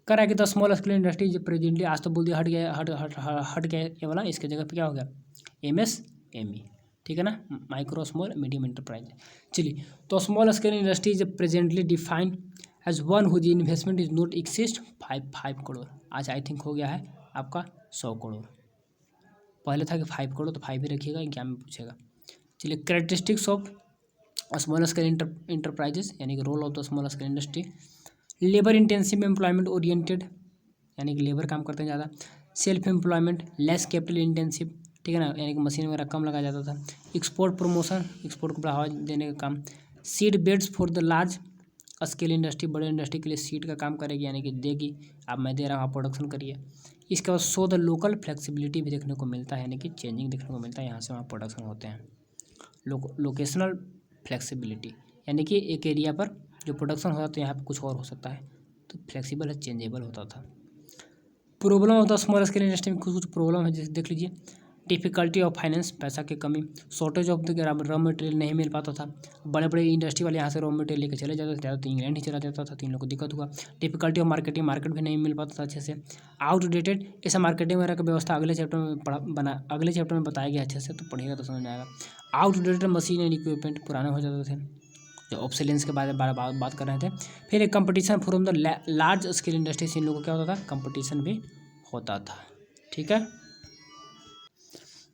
Speaker 1: करा कि द स्मॉल स्केल इंडस्ट्री जो प्रेजेंटली, आज तो बोल दिया हट गया ये वाला, इसके जगह पे क्या हो गया MSME। ठीक है ना, माइक्रो स्मॉल मीडियम एंटरप्राइज। चलिए, तो small scale industry is presently defined as one whose investment is not exist 5 crore. आज आई थिंक हो गया है आपका 100 करोड़, पहले था कि 5 करोड़, तो 5 ही रखिएगा, एग्जाम में पूछेगा। चलिए, characteristics of small scale enterprises, यानी कि role of the small scale industry. Labour intensive employment oriented, यानी कि लेबर काम करते हैं ज़्यादा। Self employment, less capital intensive, ठीक है ना, यानी कि मशीन वगैरह कम लगाया जाता था। एक्सपोर्ट प्रमोशन, एक्सपोर्ट को बढ़ावा देने का काम। Seed beds for the large scale industry, बड़े इंडस्ट्री के लिए सीड का काम करेगी, यानी कि देगी, अब मैं दे रहा हूँ आप प्रोडक्शन करिए। इसके बाद शो द लोकल फ्लेक्सिबिलिटी भी देखने को मिलता है, यानी कि चेंजिंग देखने को मिलता है, यहाँ से वहाँ प्रोडक्शन होते हैं। लोकेशनल फ्लेक्सिबिलिटी, यानी कि एक एरिया पर जो प्रोडक्शन होता है तो यहाँ पर कुछ और हो सकता है, तो फ्लेक्सिबल है, चेंजेबल होता था। Problem of the small scale industry में कुछ प्रॉब्लम है, जैसे देख लीजिए। डिफिकल्टी ऑफ फाइनेंस, पैसा की कमी। Shortage of the raw material, नहीं मिल पाता था। बड़े बड़े इंडस्ट्री वाले यहाँ से रॉ मटेरियल लेकर चले जाते थे, ज़्यादा तो इंग्लैंड ही चला जाता था, तो इन लोगों को दिक्कत हुआ। डिफिकल्टी ऑफ मार्केटिंग, मार्केट भी नहीं मिल पाता था अच्छे से। आउटडेटेड, ऐसा मार्केटिंग वगैरह की व्यवस्था अगले चैप्टर में अगले चैप्टर में बताया गया अच्छे से, तो पढ़िएगा तो समझ में आएगा। आउटडेटेड मशीन एंड इक्विपमेंट, पुराने हो जाते थे, जो ऑब्सोलेंस के बारे में बात कर रहे थे। फिर एक competition from the large scale industries, इन लोगों को क्या होता था, कंपटीशन भी होता था। ठीक है,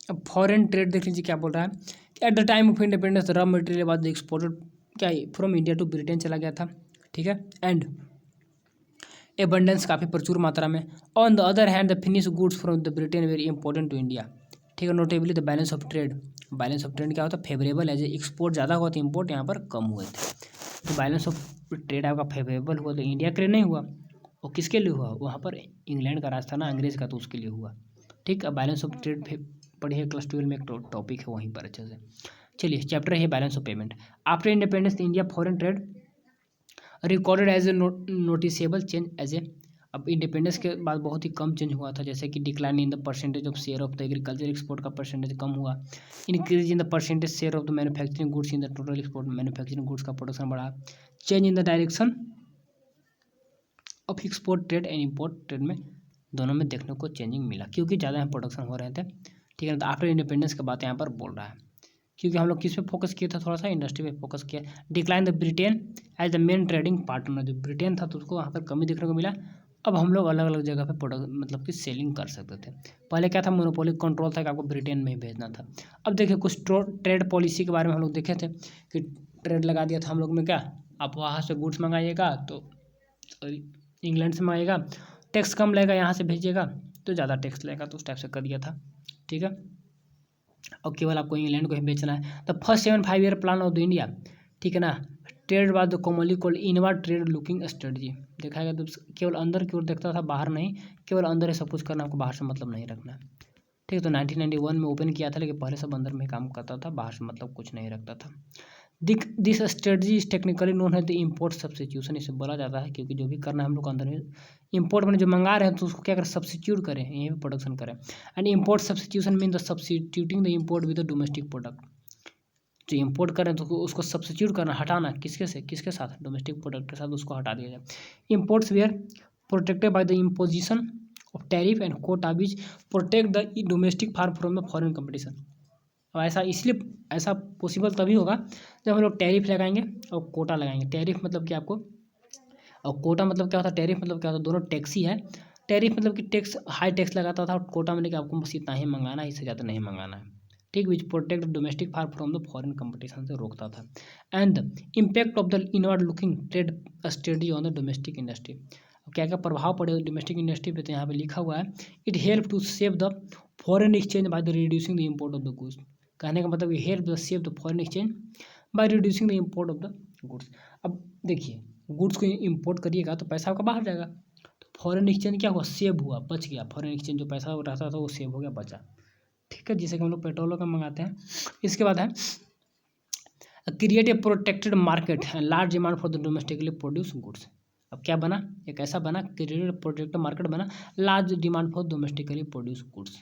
Speaker 1: अब फॉरेन ट्रेड देख लीजिए क्या बोल रहा है कि at the time of independence raw material बाद एक्सपोर्टेड क्या फ्रॉम इंडिया टू ब्रिटेन चला गया था। ठीक है, एंड एबंडेंस, काफ़ी प्रचुर मात्रा में। On the other hand the finish goods from the Britain very important to India. ठीक है, notably the balance of trade, balance of trade क्या होता है, फेवरेबल है, एक्सपोर्ट ज़्यादा हुआ तो इम्पोर्ट यहाँ पर कम हुए थे। तो बैलेंस ऑफ ट्रेड आपका फेवरेबल हुआ, तो इंडिया के लिए नहीं हुआ, वो किसके लिए हुआ, वहाँ पर इंग्लैंड का राज था ना, अंग्रेज का, तो उसके लिए हुआ। ठीक है, बैलेंस ऑफ ट्रेड पढ़िए, क्लास 12 में एक टॉपिक है वहीं पर अच्छे से। चलिए, चैप्टर है balance of payment. After independence India foreign trade recorded as a noticeable change as a, अब इंडिपेंडेंस के बाद बहुत ही कम चेंज हुआ था, जैसे कि decline in the percentage of share of the agriculture export का परसेंटेज कम हुआ। Increase in the percentage share of the manufacturing goods in the total export, manufacturing goods का प्रोडक्शन बढ़ा। Change in the direction of export trade and import trade में, दोनों में देखने को चेंजिंग मिला, क्योंकि ज़्यादा यहाँ प्रोडक्शन हो रहे थे। ठीक है ना, तो आफ्टर इंडिपेंडेंस की बात यहाँ पर बोल रहा है, क्योंकि हम लोग किस पे फोकस किया था, थोड़ा सा इंडस्ट्री पे फोकस किया। Decline the Britain as the main trading partner, जो ब्रिटेन था तो उसको वहाँ पर कमी देखने को मिला। अब हम लोग अलग अलग जगह पे प्रोडक्ट मतलब कि सेलिंग कर सकते थे। पहले क्या था, मोनोपोली कंट्रोल था कि आपको ब्रिटेन में ही भेजना था। अब देखिए, कुछ ट्रेड पॉलिसी के बारे में हम लोग देखे थे कि ट्रेड लगा दिया था हम लोग में, क्या आप वहाँ से गुड्स मंगाइएगा तो इंग्लैंड से मंगाइएगा, टैक्स कम लेगा, यहाँ से भेजिएगा तो ज़्यादा टैक्स लेगा, तो उस टाइप से कर दिया था। ठीक है, और केवल आपको इंग्लैंड को ही बेचना है। The first 75 year plan of the India, ठीक है ना, ट्रेड बाद the commonly called inward trade looking strategy, देखा गया तो केवल अंदर की ओर देखता था, बाहर नहीं, केवल अंदर ही सब कुछ करना, आपको बाहर से मतलब नहीं रखना। ठीक है, तो 1991 में ओपन किया था, लेकिन पहले सब अंदर में काम करता था, बाहर से मतलब कुछ नहीं रखता था। This strategy is technically known है द इम्पोर्ट सब्स्टिट्यूशन, इसे बोला जाता है क्योंकि जो भी करना है हम लोग अंदर में इम्पोर्ट में जो मंगा रहे हैं तो उसको क्या करें, सब्स्टिट्यूट करें, यहीं पे प्रोडक्शन करें। And import substitution mean the substituting the import with the domestic product, जो इम्पोर्ट करें तो उसको सब्स्टिट्यूट करना, हटाना, किसके साथ, डोमेस्टिक प्रोडक्ट के साथ उसको हटा दिया जाए। Imports were protected by the imposition of tariff and quota which protect the domestic farm from the foreign competition. अब ऐसा इसलिए ऐसा पॉसिबल तभी होगा जब हम लोग टैरिफ लगाएंगे और कोटा लगाएंगे। टैरिफ मतलब कि आपको, और कोटा मतलब क्या होता है, टैरिफ मतलब क्या होता है, दोनों टैक्स ही है। टैरिफ मतलब कि टैक्स, हाई टैक्स लगाता था, और कोटा मतलब कि आपको बस इतना ही मंगाना है, इससे ज़्यादा नहीं मंगाना है, ठीक, which protect domestic farm from the foreign competition से रोकता था। And the impact of the inward looking trade strategy on the domestic industry, क्या क्या प्रभाव पड़े डोमेस्टिक इंडस्ट्री पे, तो यहाँ पे लिखा हुआ है, it help to save the foreign exchange by the reducing the import of the goods. कहने का मतलब help the save the foreign exchange by reducing the import of the goods. अब देखिए, गुड्स को इम्पोर्ट करिएगा तो पैसा आपका बाहर जाएगा, तो फॉरेन एक्सचेंज क्या हुआ, सेव हुआ, बच गया, फॉरेन एक्सचेंज जो पैसा रहता था वो सेव हो गया, बचा, ठीक है, जिसे कि हम लोग पेट्रोल का मंगाते हैं। इसके बाद है create a protected market and large demand for the domestically produce goods. अब क्या बना, एक ऐसा बना, क्रिएट प्रोटेक्टेड मार्केट बना, large demand for domestically produce goods,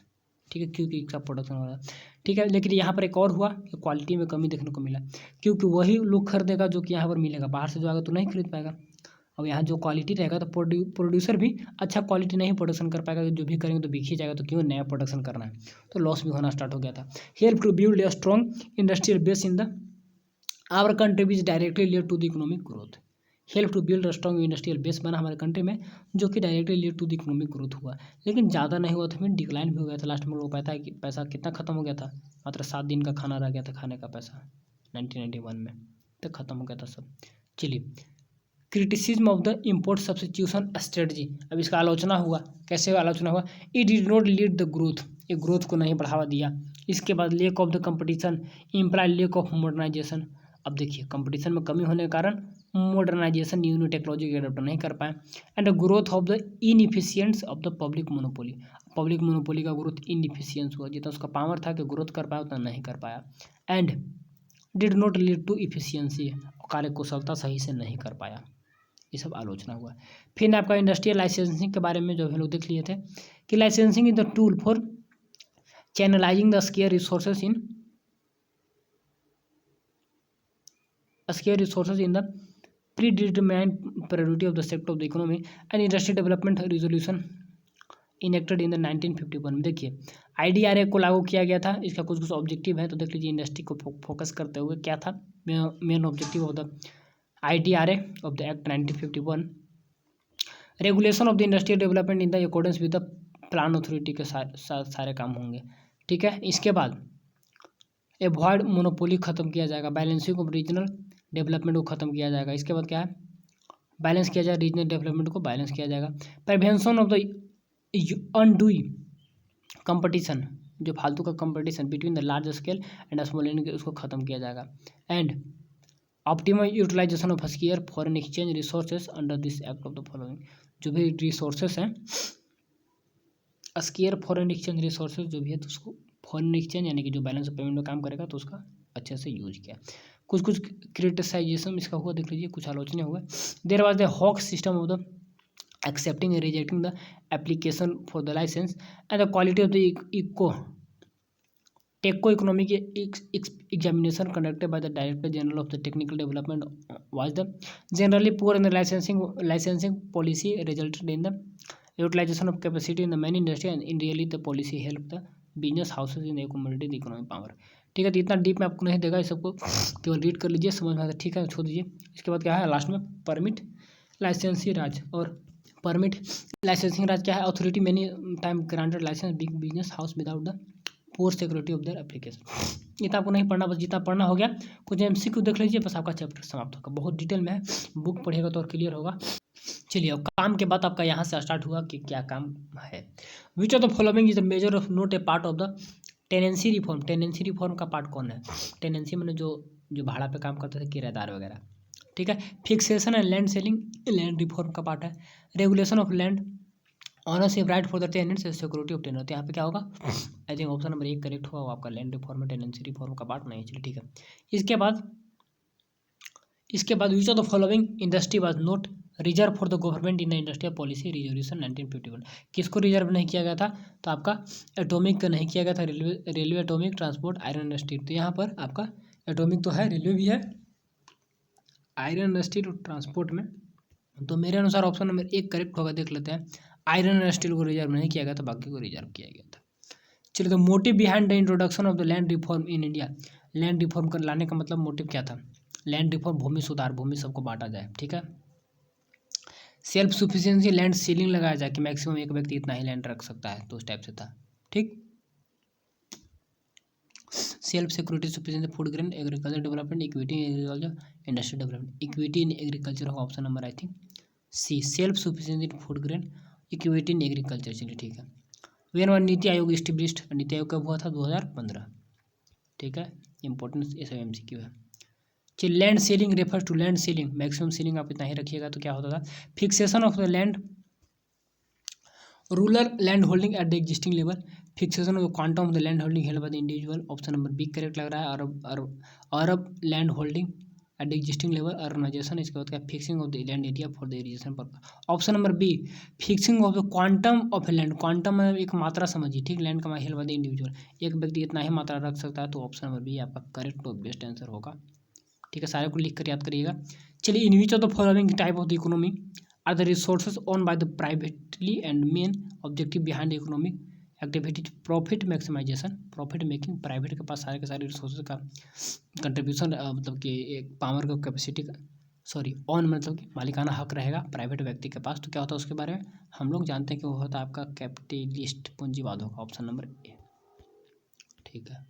Speaker 1: ठीक है, क्योंकि इसका प्रोडक्शन हो रहा है, ठीक है। लेकिन यहाँ पर एक और हुआ कि क्वालिटी में कमी देखने को मिला, क्योंकि वही लोग खरीदेगा जो कि यहाँ पर मिलेगा, बाहर से जो आएगा तो नहीं खरीद पाएगा। अब यहाँ जो क्वालिटी रहेगा तो प्रोड्यूसर भी अच्छा क्वालिटी नहीं प्रोडक्शन कर पाएगा, जो भी करेंगे तो बिक ही जाएगा, तो क्यों नया प्रोडक्शन करना है, तो लॉस भी होना स्टार्ट हो गया था। Help to build a strong industrial base in the our country which directly lead to the economic growth. Help to build strong industrial base बना हमारे कंट्री में, जो कि directly lead to the economic growth हुआ, लेकिन ज़्यादा नहीं हुआ था, फिर डिक्लाइन भी हो गया था। लास्ट में लोग पता है कि पैसा कितना खत्म हो गया था, मात्र 7 दिन का खाना रह गया था, खाने का पैसा 1991 में, तो खत्म हो गया था सब। चलिए, criticism of the import substitution strategy, अब इसका आलोचना हुआ, कैसे आलोचना हुआ, it did not lead the growth, ये ग्रोथ को नहीं बढ़ावा दिया। इसके बाद lack of the competition imply lack of modernisation. अब देखिए, कंपटीशन में कमी होने के कारण मॉडर्नाइजेशन, न्यू न्यू टेक्नोलॉजी के अडॉप्ट नहीं कर पाए। And the growth of the inefficiency of the public monopoly, public monopoly का ग्रोथ इनइफिशियंस हुआ, जितना उसका पावर था कि ग्रोथ कर पाया उतना नहीं कर पाया। And did not lead to efficiency, कार्यकुशलता सही से नहीं कर पाया, ये सब आलोचना हुआ। फिर आपका इंडस्ट्रियल लाइसेंसिंग के बारे में जो हम लोग देख लिए थे कि licensing is the tool for channelising the square resources in the predetermined priority of the sector of the economy and industry development resolution enacted in the 1951 में। देखिए, IDRA को लागू किया गया था, इसका कुछ कुछ ऑब्जेक्टिव है, तो देख लीजिए, इंडस्ट्री को फोकस करते हुए क्या था main objective of the IDRA of the act 1951, regulation of the industrial development in the accordance with the plan authority के सारे काम होंगे, ठीक है। इसके बाद एवॉइड मोनोपोली खत्म किया जाएगा, बैलेंसिंग ऑफ रीजनल डेवलपमेंट को खत्म किया जाएगा। इसके बाद क्या है, बैलेंस किया जाएगा, रीजनल डेवलपमेंट को बैलेंस किया जाएगा। Prevention of the undue competition, जो फालतू का competition between the large scale and small end, उसको खत्म किया जाएगा। And optimum utilization of scarce foreign exchange resources under this act of the following, जो भी रिसोर्सेज हैं, स्केयर फॉरेन एक्सचेंज रिसोर्सेज जो भी है, तो उसको फॉरेन एक्सचेंज यानी कि जो बैलेंस ऑफ पेमेंट में काम करेगा तो उसका अच्छे से यूज किया। कुछ कुछ क्रिटिसाइजेशन इसका हुआ, देख लीजिए, कुछ आलोचना हुआ। There was the hock system of the accepting and rejecting the application for the license and the quality of the economic examination conducted by the Director General of the Technical Development was the generally poor in the licensing policy resulted in the utilization of capacity in the main industry and in really the policy helped the business houses in accommodating the economic power, ठीक है। तो इतना डीप में आपको नहीं देगा, इस सबको केवल रीड कर लीजिए, समझ में आता है, ठीक है, छोड़ दीजिए। इसके बाद क्या है लास्ट में, परमिट लाइसेंसी राज, और परमिट लाइसेंसिंग राज क्या है, authority many time granted license big business house without the poor security of their application. इतना आपको नहीं पढ़ना, बस जितना पढ़ना हो गया, कुछ MCQ देख लीजिए, बस आपका चैप्टर समाप्त होगा। बहुत डिटेल में है, बुक पढ़िएगा तो और क्लियर होगा। चलिए, अब काम के बाद आपका यहाँ से स्टार्ट हुआ कि क्या काम है। विच of the following is the measure of note A part of the tenancy reform. Tenancy reform का पार्ट कौन है, टेनेंसी मैंने जो भाड़ा पे काम करते थे, किराएदार वगैरह, ठीक है। Fixation and land ceiling, land reform का पार्ट है। Regulation of land ownership right for the tenants and security of tenant, यहाँ पे क्या होगा, I think option number 1 correct होगा, वो आपका लैंड रिफॉर्म टेनेंसी रिफॉर्म का पार्ट नहीं, चलिए ठीक है। इसके बाद इसके बाद which of the following industry was not reserve for the government in the industrial policy resolution 1951। किसको रिजर्व नहीं किया गया था? तो आपका एटॉमिक का नहीं किया गया था, railway atomic, transport, iron industry. तो यहाँ पर आपका एटॉमिक तो है, रेलवे भी है, आयरन इंडस्ट्री और ट्रांसपोर्ट में। तो मेरे अनुसार ऑप्शन नंबर 1 करेक्ट होगा। देख लेते हैं, आयरन इंडस्ट्री को रिजर्व नहीं किया गया था, बाकी को रिजर्व किया गया था। चलिए, तो motive behind the introduction of the land reform in India. Land reform कर लाने का मतलब मोटिव क्या था? लैंड रिफॉर्म, भूमि सुधार, भूमि सबको बांटा जाए, ठीक है। सेल्फ सुफिशियंसी, लैंड सीलिंग लगाया जाए कि मैक्सिमम एक व्यक्ति इतना ही लैंड रख सकता है, तो उस टाइप से था, ठीक। Self security, sufficiency, food grain, agriculture development, equity in agriculture, industrial development. Equity in agriculture होगा option number I think C, self sufficiency food grain, equity in agriculture. चलिए ठीक है। When one NITI Aayog established, NITI Aayog कब हुआ था? 2015, ठीक है। इंपॉर्टेंस ये सब MCQ है। चलिए, land ceiling refers to land ceiling, maximum ceiling आप इतना ही रखिएगा तो क्या होता था? Fixation of the land, rural land holding at the existing level, fixation of the quantum of the land holding held by the individual, option number B correct लग रहा है। Urban land holding at the existing level, urbanisation. इसके बाद क्या? Fixing of the land area for the irrigation purpose, option number B fixing of the quantum of land. Quantum में एक मात्रा समझिए, ठीक, लैंड का हेल्ड बाय द इंडिविजुअल, एक व्यक्ति इतना ही मात्रा रख सकता है, तो ऑप्शन नंबर बी आपका करेक्ट और बेस्ट आंसर होगा, ठीक है। सारे को लिख कर याद करिएगा। चलिए, in which of the following type of the economy are the resources owned by the privately and main objective behind economic activities profit maximisation, profit making. Private के पास सारे के सारे रिसोर्सेज का कंट्रीब्यूशन, मतलब कि एक पावर का कैपेसिटी का, सॉरी, ऑन मतलब कि मालिकाना हक रहेगा प्राइवेट व्यक्ति के पास। तो क्या होता है उसके बारे में हम लोग जानते हैं कि वो होता है आपका कैपिटलिस्ट, पूंजीवाद होगा, ऑप्शन नंबर ए, ठीक है।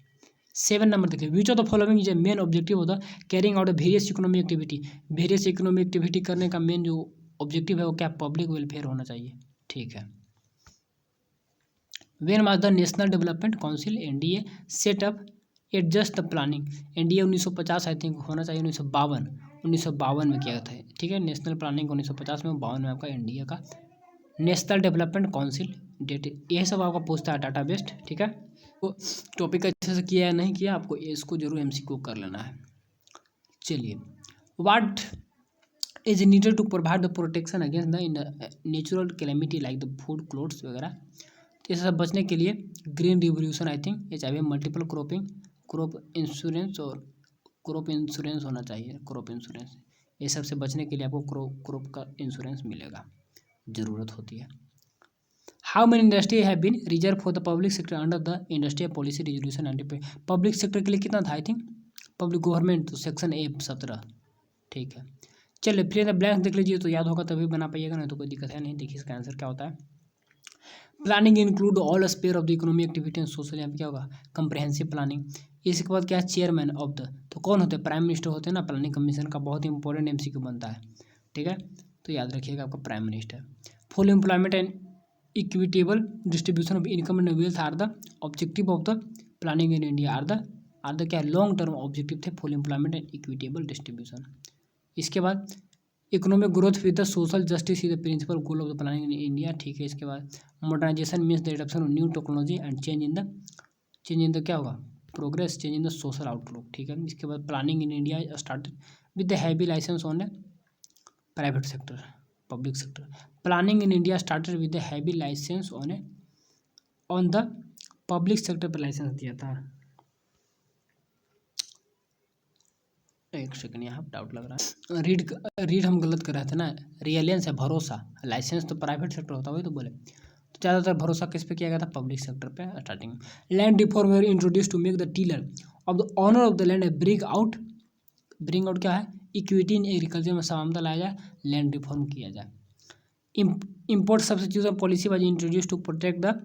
Speaker 1: 7 नंबर देखिए, विच of the following is a main objective of the carrying out various economic activity. Various economic activity करने का मेन जो ऑब्जेक्टिव है वो क्या? पब्लिक वेलफेयर होना चाहिए, ठीक है। When was the national development council NDA set up at just the planning. NDA 1950 I think होना चाहिए, 1952 में किया था, ठीक है। नेशनल प्लानिंग 1950 में, 52 में आपका NDA का नेशनल डेवलपमेंट काउंसिल डेट। यही सब आपका पूछता है डाटा बेस्ड, ठीक है। तो टॉपिक अच्छे से किया या नहीं किया, आपको इसको जरूर MCQ कर लेना है। चलिए, what is needed to provide the protection against the natural calamity like the food, clothes वगैरह। तो इसे सब बचने के लिए ग्रीन रिवोल्यूशन आई थिंक, ये चाहिए मल्टीपल क्रॉपिंग, क्रॉप इंश्योरेंस और क्रॉप इंश्योरेंस होना चाहिए, क्रॉप इंश्योरेंस। ये सब से बचने के लिए आपको क्रॉप का इंश्योरेंस मिलेगा, ज़रूरत होती है। How many industry have been reserve for the public sector under the industrial policy resolution 90। Public sector के लिए कितना था आई थिंक? पब्लिक गवर्नमेंट, तो सेक्शन A 17, ठीक है। चलिए, फिर द ब्लैंक देख लीजिए तो याद होगा तभी बना पाइएगा, नहीं तो कोई दिक्कत है नहीं। देखिए इसका आंसर क्या होता है। Planning include all sphere of the economic activity and social, यहाँ पे क्या होगा? Comprehensive planning. इसके बाद क्या है? चेयरमैन ऑफ द, तो कौन होते हैं? प्राइम मिनिस्टर होते हैं ना। प्लानिंग कमीशन का बहुत इंपॉर्टेंट MCQ बनता है, ठीक है। तो याद रखिएगा आपका prime minister. Full employment and equitable distribution of income and wealth are the objective of the planning in India, are the क्या? लॉन्ग टर्म ऑब्जेक्टिव थे full employment and equitable distribution. इसके बाद economic growth with the social justice is the principal goal of the planning in India, ठीक है। इसके बाद modernization means the adoption of new technology and change in the क्या होगा? Progress, change in the social outlook, ठीक है। इसके बाद planning in India started with the heavy license on private sector, public sector. Planning in India started with the heavy license on the public sector पर लाइसेंस दिया था। एक सेकंड, यहाँ डाउट लग रहा है, रीड हम गलत कर रहे थे ना। रियलेंस है भरोसा, लाइसेंस तो प्राइवेट सेक्टर होता है, वही तो बोले। तो ज़्यादातर भरोसा किस पे किया गया था? पब्लिक सेक्टर पे स्टार्टिंग में। Land reform were introduce to make the tiller of the owner of the land bring out क्या है? इक्विटी इन एग्रीकल्चर में समानता लाया जाए, लैंड रिफॉर्म किया जाए। Import substitution policy was introduce to protect the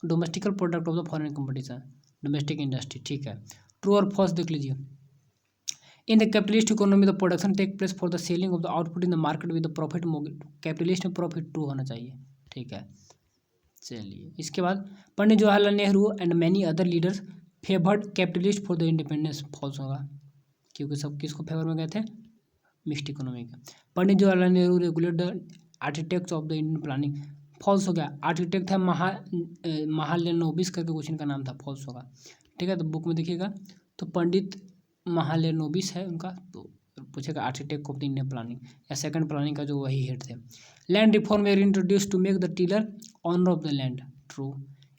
Speaker 1: domestical product of the foreign competition, domestic industry, ठीक है। ट्रू और फॉल्स देख लीजिए। In the capitalist economy the production take place for the selling of the output in the market with the profit. Capitalist में प्रॉफिट ट्रू होना चाहिए, ठीक है। चलिए, इसके बाद Pandit Jawaharlal Nehru and many other leaders favoured capitalist for the independence, false होगा, क्योंकि सब किसको फेवर में गए थे? मिक्स्ड इकोनॉमी का। Pandit Jawaharlal Nehru regulate the architects of the Indian planning, false हो गया। आर्किटेक्ट था महालनोबिस करके कुछ इनका नाम था, फॉल्स होगा, ठीक है। तो बुक में देखिएगा तो पंडित महालनोबिस है उनका, तो पूछेगा architect of the Indian planning या सेकंड प्लानिंग का जो वही हेड थे। Land reform were introduce to make the tiller owner of the land, true.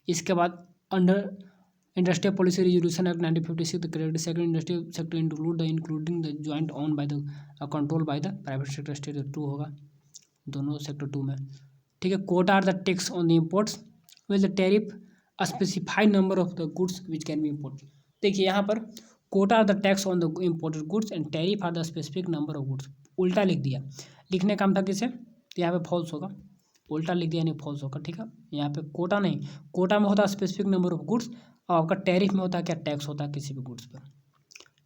Speaker 1: इसके बाद under industrial policy resolution act 1956 the created second industrial sector including the joint on by the control by the private sector state, true होगा दोनों सेक्टर 2 में। ठीक है, quota are the tax on the imports will the tariff a specified number of the goods which can be import. देखिए यहाँ पर quota are the tax on the imported goods and tariff are the specific number of goods, उल्टा लिख दिया। लिखने का काम था किसे, तो यहाँ पे फॉल्स होगा, उल्टा लिख दिया नहीं फॉल्स होगा। ठीक है, यहाँ पे कोटा नहीं, कोटा में होता है स्पेसिफिक नंबर ऑफ गुड्स और आपका टैरिफ में होता है क्या, टैक्स होता है किसी भी गुड्स पर।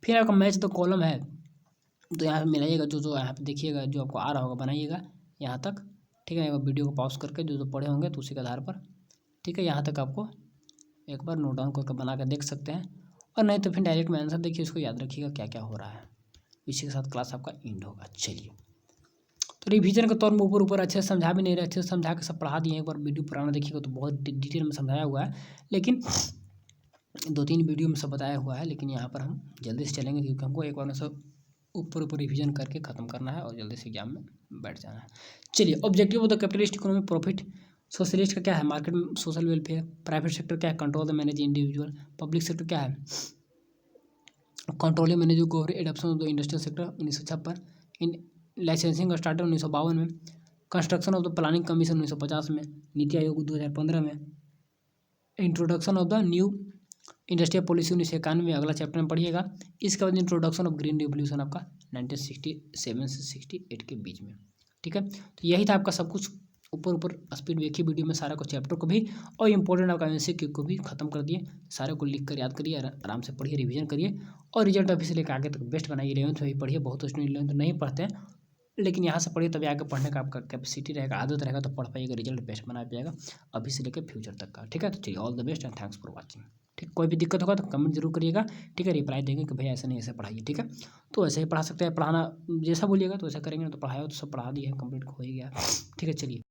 Speaker 1: फिर आपका मैच द कॉलम है, तो यहाँ पे मिलाइएगा जो जो यहाँ पे देखिएगा, जो आपको आ रहा होगा बनाइएगा यहाँ तक। ठीक है, वीडियो को पॉज करके जो जो पढ़े होंगे तो उसी के आधार पर, ठीक है, यहाँ तक आपको एक बार नोट डाउन करके बना कर देख सकते हैं, और नहीं तो फिर डायरेक्ट में आंसर देखिए, उसको याद रखिएगा क्या क्या हो रहा है। इसी के साथ क्लास आपका एंड होगा। चलिए, तो रिवीजन के तौर में ऊपर ऊपर अच्छे से समझा भी नहीं रहे, अच्छे से समझा के सब पढ़ा दिए। एक बार वीडियो पुराना देखिएगा तो बहुत डिटेल में समझाया हुआ है, लेकिन 2-3 वीडियो में सब बताया हुआ है। लेकिन यहाँ पर हम जल्दी से चलेंगे क्योंकि हमको एक बार में सब ऊपर ऊपर रिवीजन करके ख़त्म करना है और जल्दी से एग्जाम में बैठ जाना है। चलिए, objective of the capitalist economy profit, socialist का क्या है, मार्केट में सोशल वेलफेयर, प्राइवेट सेक्टर क्या है, control the manage individual, public sector क्या है, controlling manage government, adoption of the industrial sector 1956, in licensing starter 1952 में, construction of the planning commission 1950 में, नीति आयोग 2015 में, introduction of the new industrial policy 1991 में, अगला चैप्टर में पढ़िएगा। इसके बाद इंट्रोडक्शन ऑफ ग्रीन रिवोल्यूशन आपका 1967 से 68 के बीच में। ठीक है, तो यही था आपका सब कुछ, ऊपर ऊपर स्पीड में एक ही वीडियो में सारा को चैप्टर को भी और इंपॉर्टेंट आपका एमसीक्यू को भी खत्म कर दिए। सारे को लिख कर याद करिए, आराम से पढ़िए, रिवीजन करिए और रिजल्ट अभी से लेकर आगे तक बेस्ट बनाइए। 11th में भी पढ़िए, बहुत स्टूडेंट 11th नहीं पढ़ते हैं, लेकिन यहाँ से पढ़िए तभी आगे पढ़ने का आपका कैपेसिटी रहेगा, आदत रहेगा, तो पढ़ पाइएगा, रिजल्ट बेस्ट बना पाएगा अभी से लेकर फ्यूचर तक का। ठीक है, तो चलिए, all the best and thanks for watching. ठीक, कोई भी दिक्कत होगा तो कमेंट जरूर करिएगा। ठीक है, रिप्लाई देंगे कि भैया ऐसे नहीं ऐसे पढ़ाइए। ठीक है, तो ऐसे ही पढ़ा सकते हैं, पढ़ाना जैसा बोलिएगा तो ऐसा करेंगे, तो पढ़ाया तो सब पढ़ा दिए, कंप्लीट हो ही गया। ठीक है, चलिए।